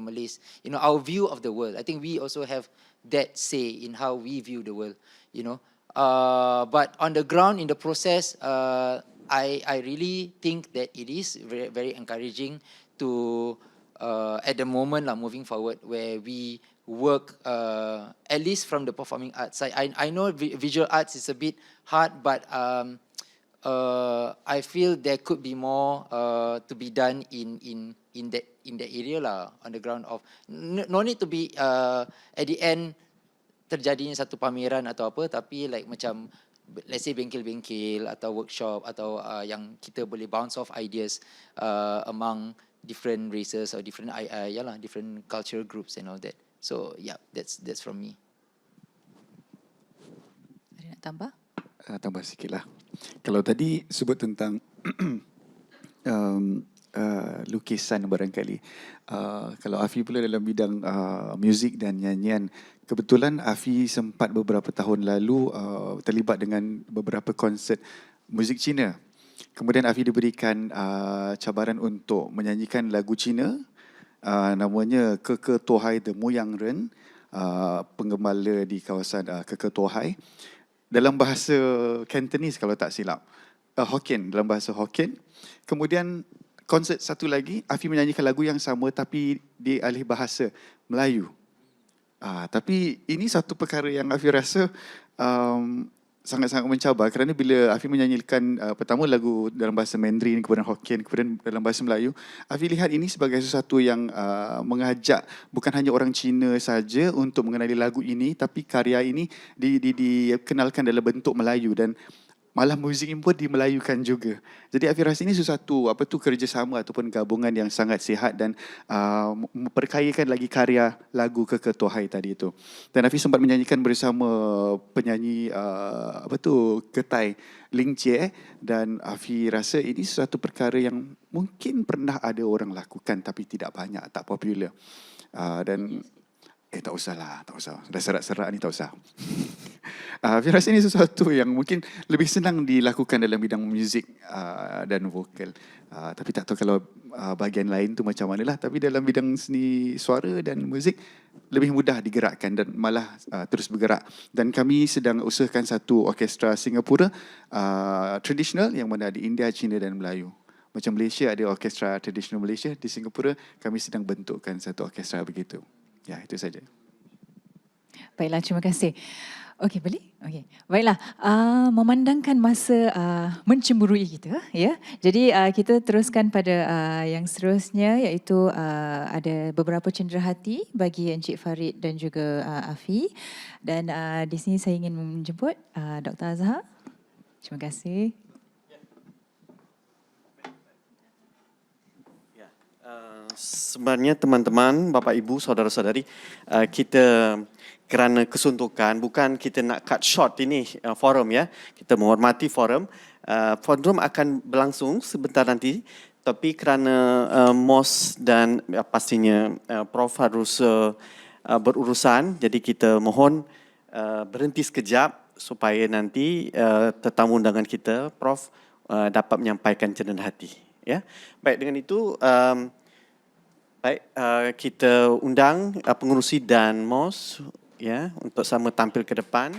Malays, you know, our view of the world. I think we also have that say in how we view the world. You know, but on the ground, in the process, I really think that it is very, very encouraging to at the moment moving forward, where we work at least from the performing arts side. I know visual arts is a bit hard, but I feel there could be more to be done in that area on the ground of no need to be at the end terjadinya satu pameran atau apa, tapi like macam let's say bengkel-bengkel atau workshop atau yang kita boleh bounce off ideas among different races or different different cultural groups and all that. So yeah, that's from me. Ada nak tambah? Tambah sikit lah. Kalau tadi sebut tentang lukisan barangkali. Kalau Afi pula dalam bidang muzik dan nyanyian, kebetulan Afi sempat beberapa tahun lalu terlibat dengan beberapa konsert muzik Cina. Kemudian Afi diberikan cabaran untuk menyanyikan lagu Cina, namanya Keke Tohai The Muyang Ren, penggembala di kawasan Keke Tohai, dalam bahasa Cantonese kalau tak silap, Hokkien, dalam bahasa Hokkien. Kemudian konsert satu lagi, Afi menyanyikan lagu yang sama tapi di alih bahasa Melayu. Tapi ini satu perkara yang Afi rasa sangat-sangat mencabar, kerana bila Afi menyanyikan pertama lagu dalam bahasa Mandarin, kemudian Hokkien, kemudian dalam bahasa Melayu, Afi lihat ini sebagai sesuatu yang mengajak bukan hanya orang Cina saja untuk mengenali lagu ini, tapi karya ini dikenalkan dalam bentuk Melayu dan malah muzik ini pun dimelayukan juga. Jadi Afi rasa ini sesuatu kerjasama ataupun gabungan yang sangat sihat dan memperkayakan lagi karya lagu Keke Tohai tadi itu. Dan Afi sempat menyanyikan bersama penyanyi Ketai Ling Jie, dan Afi rasa ini sesuatu perkara yang mungkin pernah ada orang lakukan tapi tidak banyak, tak popular. Tak usah. Dah serak-serak ni tak usah. Afi rasa ini sesuatu yang mungkin lebih senang dilakukan dalam bidang muzik dan vokal. Tapi tak tahu kalau bahagian lain tu macam manalah. Tapi dalam bidang seni suara dan muzik lebih mudah digerakkan dan malah terus bergerak. Dan kami sedang usahakan satu orkestra Singapura tradisional yang mana di India, China dan Melayu. Macam Malaysia ada orkestra tradisional Malaysia, di Singapura kami sedang bentukkan satu orkestra begitu. Ya, itu saja. Baiklah, terima kasih. Okey, boleh? Okey. Baiklah, memandangkan masa mencemburui kita, ya. Jadi kita teruskan pada yang seterusnya, iaitu ada beberapa cenderahati bagi Encik Farid dan juga Afi. Dan di sini saya ingin menjemput Dr. Azhar. Terima kasih. Sebenarnya teman-teman, bapa ibu, saudara-saudari, kita kerana kesuntukan, bukan kita nak cut short ini forum ya. Kita menghormati forum. Forum akan berlangsung sebentar nanti, tapi kerana MOS dan pastinya Prof harus berurusan, jadi kita mohon berhenti sekejap supaya nanti tetamu undangan kita, Prof, dapat menyampaikan cenderan hati. Ya. Baik, dengan itu Baik, kita undang pengurusi dan MOS ya untuk sama tampil ke depan.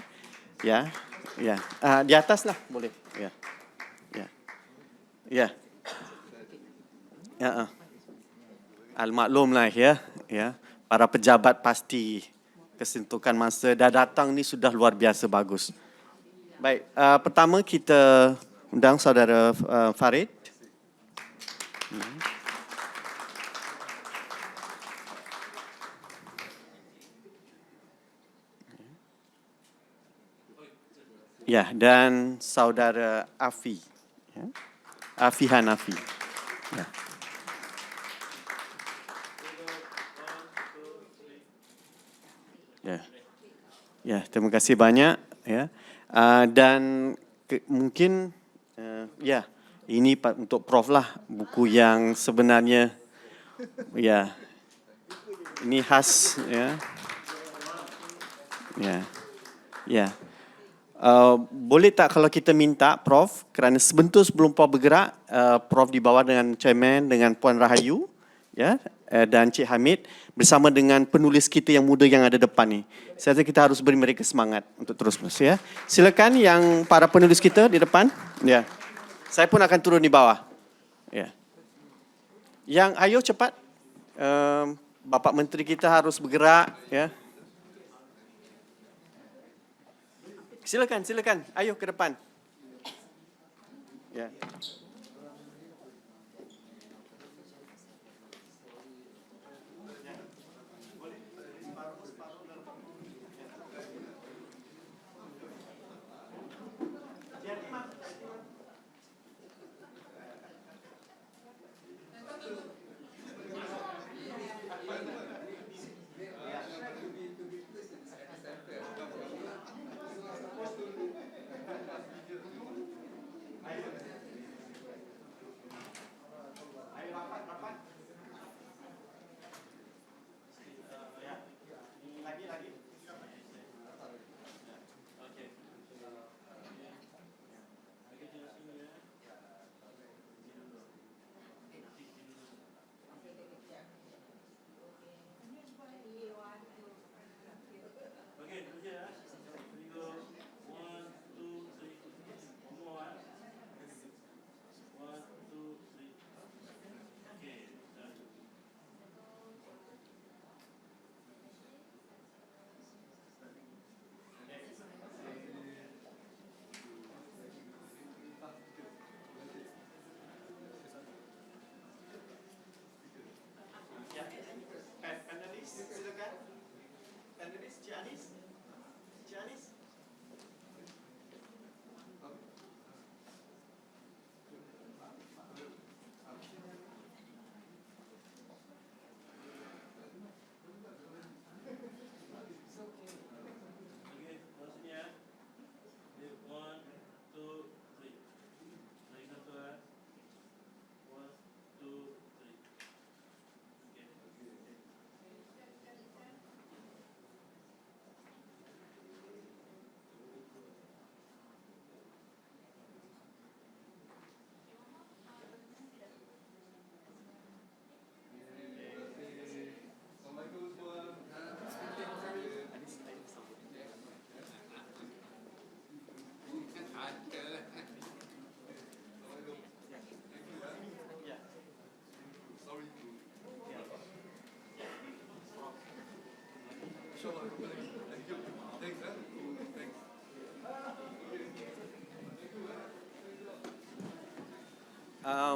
Ya. Ya. Di atas lah boleh. Ya. Ya. Ya. Ya. Al-maklum lah ya. Ya. Para pejabat pasti kesentukan masa dah datang ni sudah luar biasa bagus. Baik, pertama kita undang saudara Farid. Ya, dan saudara Afi. Ya. Afi Hanafi. Ya. Ya. Ya, terima kasih banyak ya. Dan mungkin ya, ini untuk Prof lah buku yang sebenarnya ya. Ini khas ya. Ya. Ya. Boleh tak kalau kita minta Prof, kerana sebentar sebelum Prof bergerak, Prof dibawa dengan Chairman, dengan Puan Rahayu ya, dan Cik Hamid bersama dengan penulis kita yang muda yang ada depan ni. Saya rasa kita harus beri mereka semangat untuk terus menerus ya. Silakan yang para penulis kita di depan. Ya. Saya pun akan turun di bawah. Ya. Yang ayo cepat. Bapak Menteri kita harus bergerak ya. Silakan, silakan. Ayo ke depan. Ya.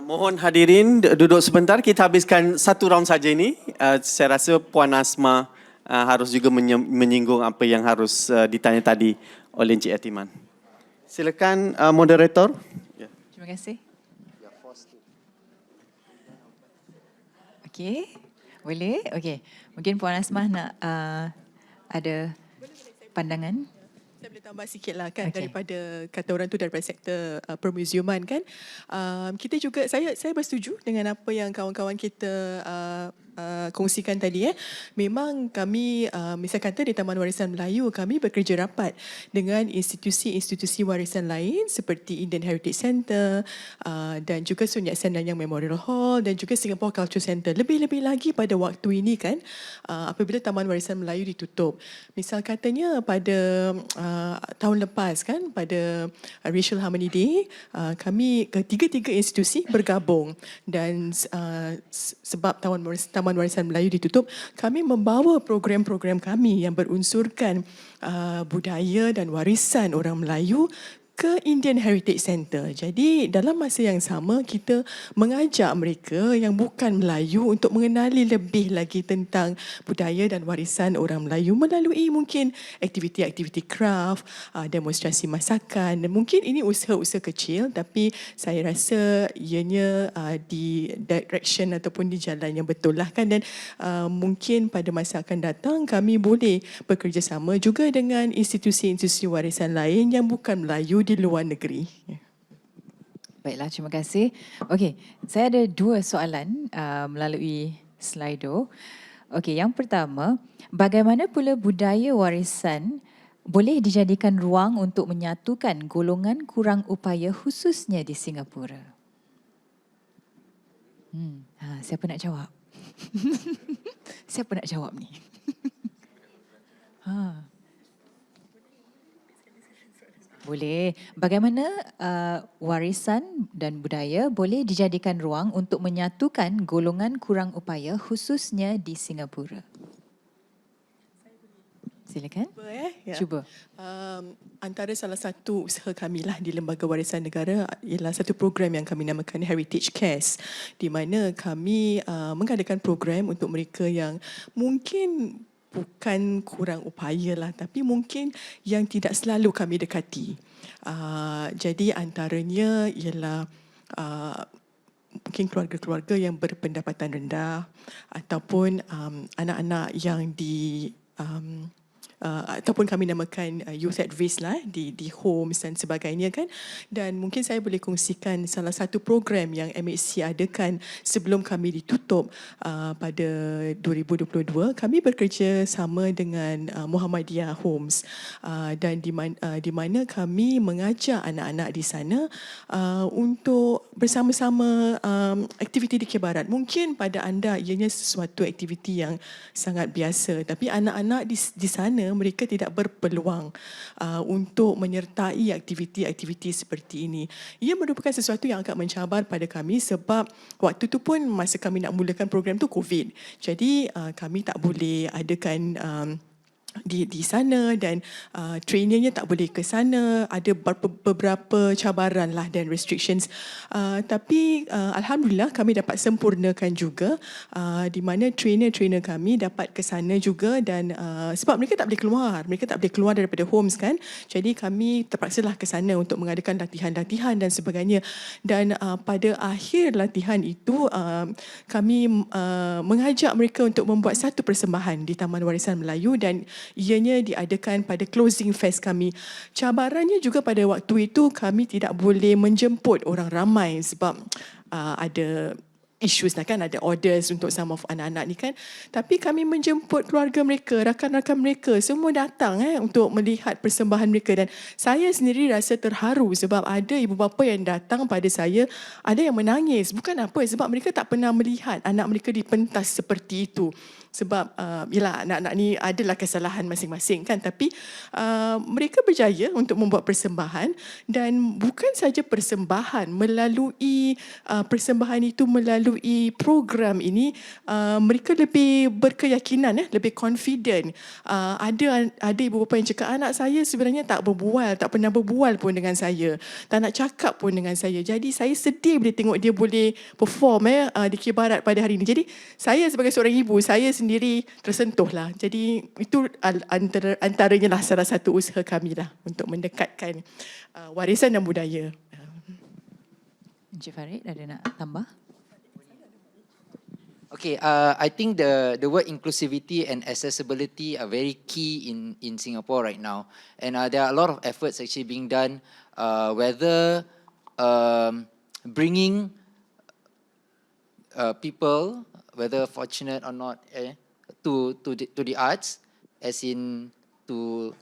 Mohon hadirin duduk sebentar, kita habiskan satu round saja ini. Saya rasa Puan Asma harus juga menyinggung apa yang harus ditanya tadi oleh Encik Yatiman. Silakan moderator. Terima kasih. Okey, boleh? Okey, mungkin Puan Asmah nak ada pandangan. Saya boleh tambah sikit lah kan, daripada kata orang tu daripada sektor permuziuman kan. Kita juga, saya bersetuju dengan apa yang kawan-kawan kita kongsikan tadi, memang kami, misal kata di Taman Warisan Melayu, kami bekerja rapat dengan institusi-institusi warisan lain seperti Indian Heritage Centre dan juga Sun Yat-sen Nanyang Memorial Hall dan juga Singapore Culture Centre. Lebih-lebih lagi pada waktu ini kan, apabila Taman Warisan Melayu ditutup. Misal katanya pada tahun lepas kan, pada Racial Harmony Day, kami ketiga-tiga institusi bergabung dan sebab Taman Warisan Melayu ditutup, kami membawa program-program kami yang berunsurkan budaya dan warisan orang Melayu ke Indian Heritage Centre. Jadi dalam masa yang sama kita mengajak mereka yang bukan Melayu untuk mengenali lebih lagi tentang budaya dan warisan orang Melayu melalui mungkin aktiviti-aktiviti craft, demonstrasi masakan. Dan mungkin ini usaha-usaha kecil tapi saya rasa ianya di direction ataupun di jalan yang betul lah kan, dan mungkin pada masa akan datang kami boleh bekerjasama juga dengan institusi-institusi warisan lain yang bukan Melayu di luar negeri. Baiklah, terima kasih. Okey, saya ada 2 soalan melalui Slido. Okey, yang pertama, bagaimana pula budaya warisan boleh dijadikan ruang untuk menyatukan golongan kurang upaya khususnya di Singapura? Siapa nak jawab? Siapa nak jawab ni? Boleh. Bagaimana warisan dan budaya boleh dijadikan ruang untuk menyatukan golongan kurang upaya khususnya di Singapura? Silakan. Cuba. Antara salah satu usaha kami lah di Lembaga Warisan Negara ialah satu program yang kami namakan Heritage Cares, di mana kami mengadakan program untuk mereka yang mungkin bukan kurang upaya lah, tapi mungkin yang tidak selalu kami dekati. Jadi antaranya ialah mungkin keluarga-keluarga yang berpendapatan rendah ataupun anak-anak yang ataupun kami namakan youth at risk lah di homes dan sebagainya kan. Dan mungkin saya boleh kongsikan salah satu program yang MHC adakan sebelum kami ditutup pada 2022. Kami bekerja sama dengan Muhammadiyah Homes dan di mana kami mengajak anak-anak di sana untuk bersama-sama aktiviti di Barat. Mungkin pada anda ianya sesuatu aktiviti yang sangat biasa, tapi anak-anak di sana mereka tidak berpeluang untuk menyertai aktiviti-aktiviti seperti ini. Ia merupakan sesuatu yang agak mencabar pada kami sebab waktu tu pun masa kami nak mulakan program tu COVID. Jadi kami tak boleh adakan di sana dan trainernya tak boleh ke sana, ada beberapa cabaran lah dan restrictions, tapi alhamdulillah kami dapat sempurnakan juga, di mana trainer-trainer kami dapat ke sana juga dan sebab mereka tak boleh keluar daripada homes kan, jadi kami terpaksalah ke sana untuk mengadakan latihan-latihan dan sebagainya. Dan pada akhir latihan itu kami mengajak mereka untuk membuat satu persembahan di Taman Warisan Melayu dan ianya diadakan pada closing fest kami. Cabarannya juga pada waktu itu kami tidak boleh menjemput orang ramai sebab ada issues lah kan, ada orders untuk some of anak-anak ni kan. Tapi kami menjemput keluarga mereka, rakan-rakan mereka, semua datang untuk melihat persembahan mereka. Dan saya sendiri rasa terharu sebab ada ibu bapa yang datang pada saya, ada yang menangis. Bukan apa, sebab mereka tak pernah melihat anak mereka dipentas seperti itu. Sebab yalah, anak-anak ni adalah kesalahan masing-masing kan, tapi mereka berjaya untuk membuat persembahan. Dan bukan saja persembahan, melalui persembahan itu, melalui program ini, mereka lebih berkeyakinan, lebih confident. Ada ibu bapa yang cakap, anak saya sebenarnya tak pernah berbual pun dengan saya, tak nak cakap pun dengan saya. Jadi saya sedih bila tengok dia boleh perform di Barat pada hari ini. Jadi saya sebagai seorang ibu, saya sendiri tersentuh lah. Jadi itu antaranya lah salah satu usaha kami lah untuk mendekatkan warisan dan budaya. Encik Farid ada nak tambah? Okay, I think the word inclusivity and accessibility are very key in Singapore right now, and there are a lot of efforts actually being done, whether bringing people, whether fortunate or not, to the arts, as in to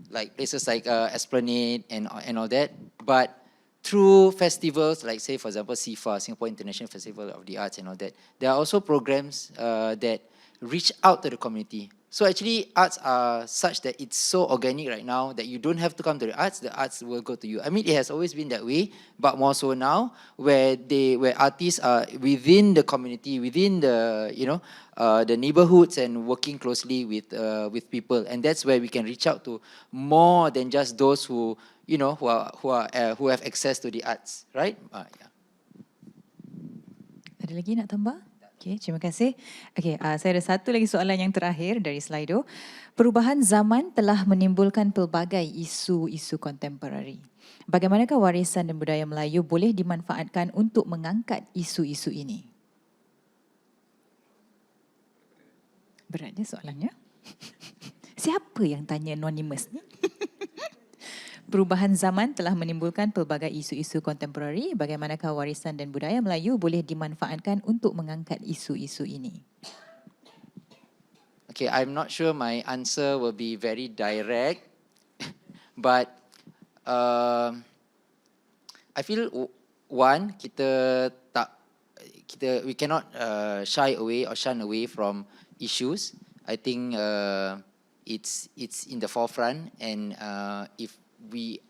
like places like Esplanade and all that, but through festivals like, say, for example, SIFA, Singapore International Festival of the Arts and all that, there are also programs that reach out to the community. So actually, arts are such that it's so organic right now that you don't have to come to the arts will go to you. I mean, it has always been that way, but more so now, where artists are within the community, within the the neighborhoods, and working closely with people, and that's where we can reach out to more than just those who who have access to the arts, right? Yeah. Ada lagi nak tambah? Okey, terima kasih. Okey, saya ada satu lagi soalan yang terakhir dari Slido. Perubahan zaman telah menimbulkan pelbagai isu-isu kontemporari. Bagaimanakah warisan dan budaya Melayu boleh dimanfaatkan untuk mengangkat isu-isu ini? Beratnya soalannya. Siapa yang tanya anonymous ni? Perubahan zaman telah menimbulkan pelbagai isu-isu kontemporari. Bagaimanakah warisan dan budaya Melayu boleh dimanfaatkan untuk mengangkat isu-isu ini? Okay, I'm not sure my answer will be very direct, but I feel one, we cannot shy away or shun away from issues. I think it's in the forefront, and if we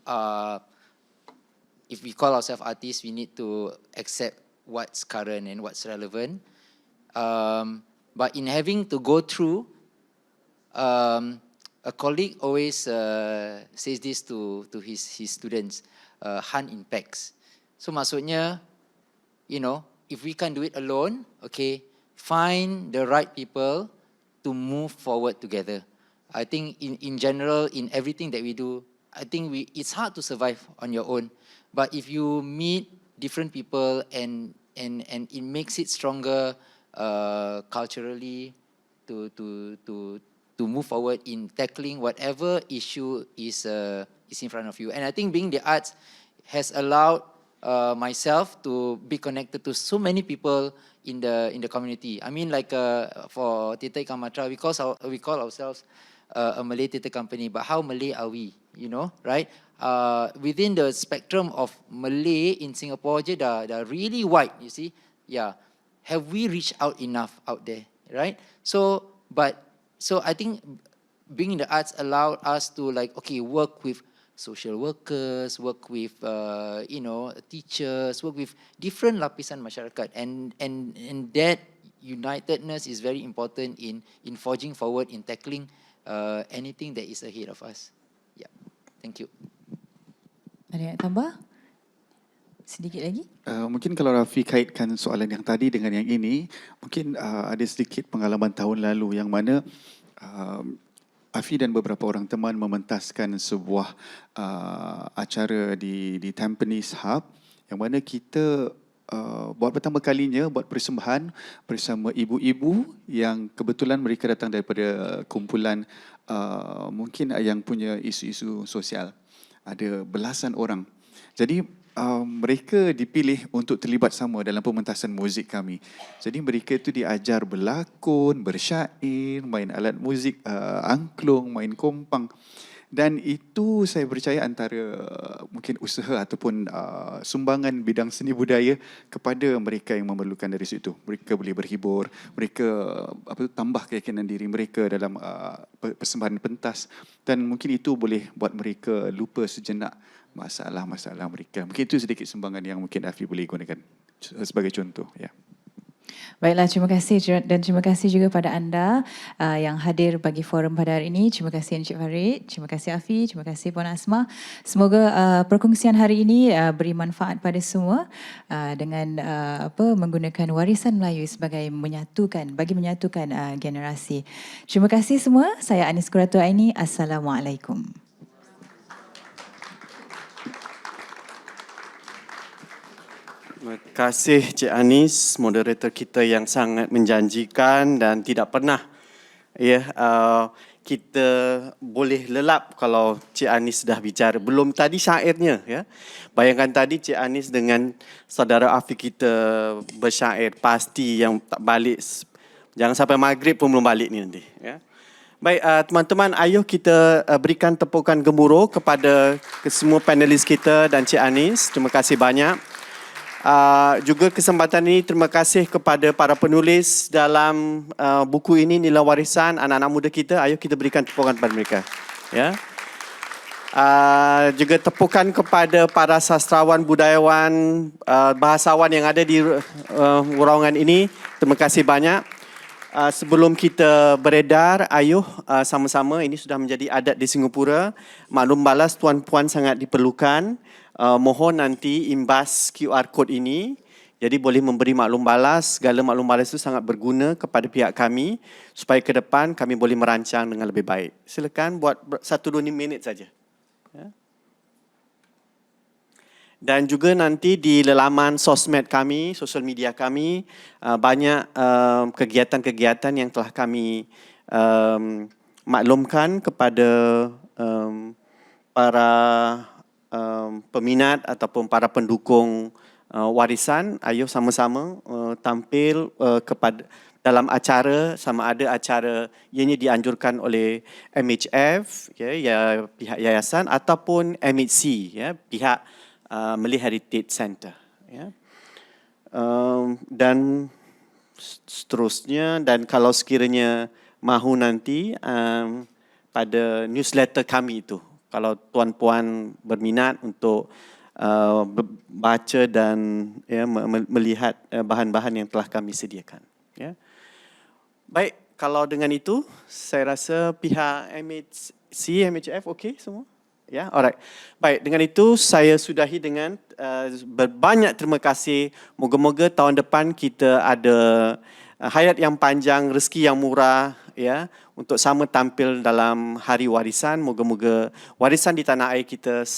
call ourselves artists, we need to accept what's current and what's relevant. But in having to go through, a colleague always says this to his students, hunt impacts. So maksudnya, if we can't do it alone, okay, find the right people to move forward together. I think in general, in everything that we do, I think it's hard to survive on your own, but if you meet different people and it makes it stronger culturally to move forward in tackling whatever issue is in front of you. And I think being the arts has allowed myself to be connected to so many people in the community. I mean, like for Theatre Ikan Matra, we call ourselves a Malay theatre company, but how Malay are we? Right? Within the spectrum of Malay in Singapore, dah really wide. You see, yeah. Have we reached out enough out there? Right? So I think being in the arts allowed us to work with social workers, work with teachers, work with different lapisan masyarakat, and that unitedness is very important in forging forward, in tackling anything that is ahead of us. Yeah, thank you. Ada yang tambah? Sedikit lagi? Mungkin kalau Rafi kaitkan soalan yang tadi dengan yang ini, mungkin ada sedikit pengalaman tahun lalu yang mana Afi dan beberapa orang teman mementaskan sebuah acara di Tampines Hub yang mana kita buat pertama kalinya buat persembahan bersama ibu-ibu yang kebetulan mereka datang daripada kumpulan mungkin yang punya isu-isu sosial. Ada belasan orang. Jadi mereka dipilih untuk terlibat sama dalam pementasan muzik kami. Jadi mereka itu diajar berlakon, bersyair, main alat muzik angklung, main kompang. Dan itu saya percaya antara mungkin usaha ataupun sumbangan bidang seni budaya kepada mereka yang memerlukan dari situ. Mereka boleh berhibur, mereka tambah keyakinan diri mereka dalam persembahan pentas, dan mungkin itu boleh buat mereka lupa sejenak masalah-masalah mereka. Mungkin itu sedikit sumbangan yang mungkin Afi boleh gunakan sebagai contoh. Ya. Baiklah, terima kasih dan terima kasih juga pada anda yang hadir bagi forum pada hari ini. Terima kasih Encik Farid, terima kasih Afi, terima kasih Puan Asma. Semoga perkongsian hari ini beri manfaat pada semua dengan menggunakan warisan Melayu sebagai menyatukan generasi. Terima kasih semua. Saya Anis Quratul Aini. Assalamualaikum. Terima kasih Cik Anis, moderator kita yang sangat menjanjikan dan tidak pernah kita boleh lelap kalau Cik Anis dah bicara. Belum tadi syairnya, ya. Bayangkan tadi Cik Anis dengan saudara Afiq kita bersyair, pasti yang tak balik, jangan sampai maghrib pun belum balik ni nanti. Ya. Baik, teman-teman, ayuh kita berikan tepukan gemuruh kepada semua panelis kita dan Cik Anis. Terima kasih banyak. Juga kesempatan ini terima kasih kepada para penulis dalam buku ini, Nilai Warisan anak-anak muda kita. Ayuh kita berikan tepukan kepada mereka. Ya. Juga tepukan kepada para sastrawan, budayawan, bahasawan yang ada di ruangan ini. Terima kasih banyak. Sebelum kita beredar, ayuh sama-sama, ini sudah menjadi adat di Singapura. Maklum balas tuan-puan sangat diperlukan. Mohon nanti imbas QR code ini, jadi boleh memberi maklum balas. Segala maklum balas itu sangat berguna kepada pihak kami supaya ke depan kami boleh merancang dengan lebih baik. Silakan buat 1-2 minit saja. Ya. Dan juga nanti di laman sosmed kami, sosial media kami, banyak kegiatan-kegiatan yang telah kami maklumkan kepada para peminat ataupun para pendukung warisan. Ayuh sama-sama tampil kepada dalam acara, sama ada acara ianya dianjurkan oleh MHF, ya, pihak yayasan, ataupun MHC, ya, pihak Malay Heritage Center. Ya. Dan seterusnya, dan kalau sekiranya mahu nanti pada newsletter kami itu, kalau tuan-puan berminat untuk baca dan ya, melihat bahan-bahan yang telah kami sediakan. Ya. Baik, kalau dengan itu, saya rasa pihak MHC, MHF okey semua? Ya, alright. Baik, dengan itu saya sudahi dengan berbanyak terima kasih. Moga-moga tahun depan kita ada hayat yang panjang, rezeki yang murah, ya, untuk sama tampil dalam hari warisan. Moga-moga warisan di tanah air kita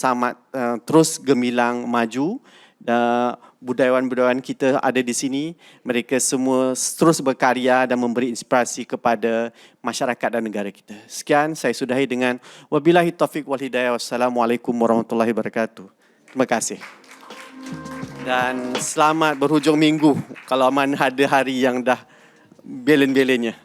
terus gemilang maju. Dan budayawan-budayawan kita ada di sini, mereka semua terus berkarya dan memberi inspirasi kepada masyarakat dan negara kita. Sekian, saya sudahi dengan wabillahi taufiq wal hidayah. Wassalamualaikum warahmatullahi wabarakatuh. Terima kasih. Dan selamat berhujung minggu kalau mana ada hari yang dah belen-belennya.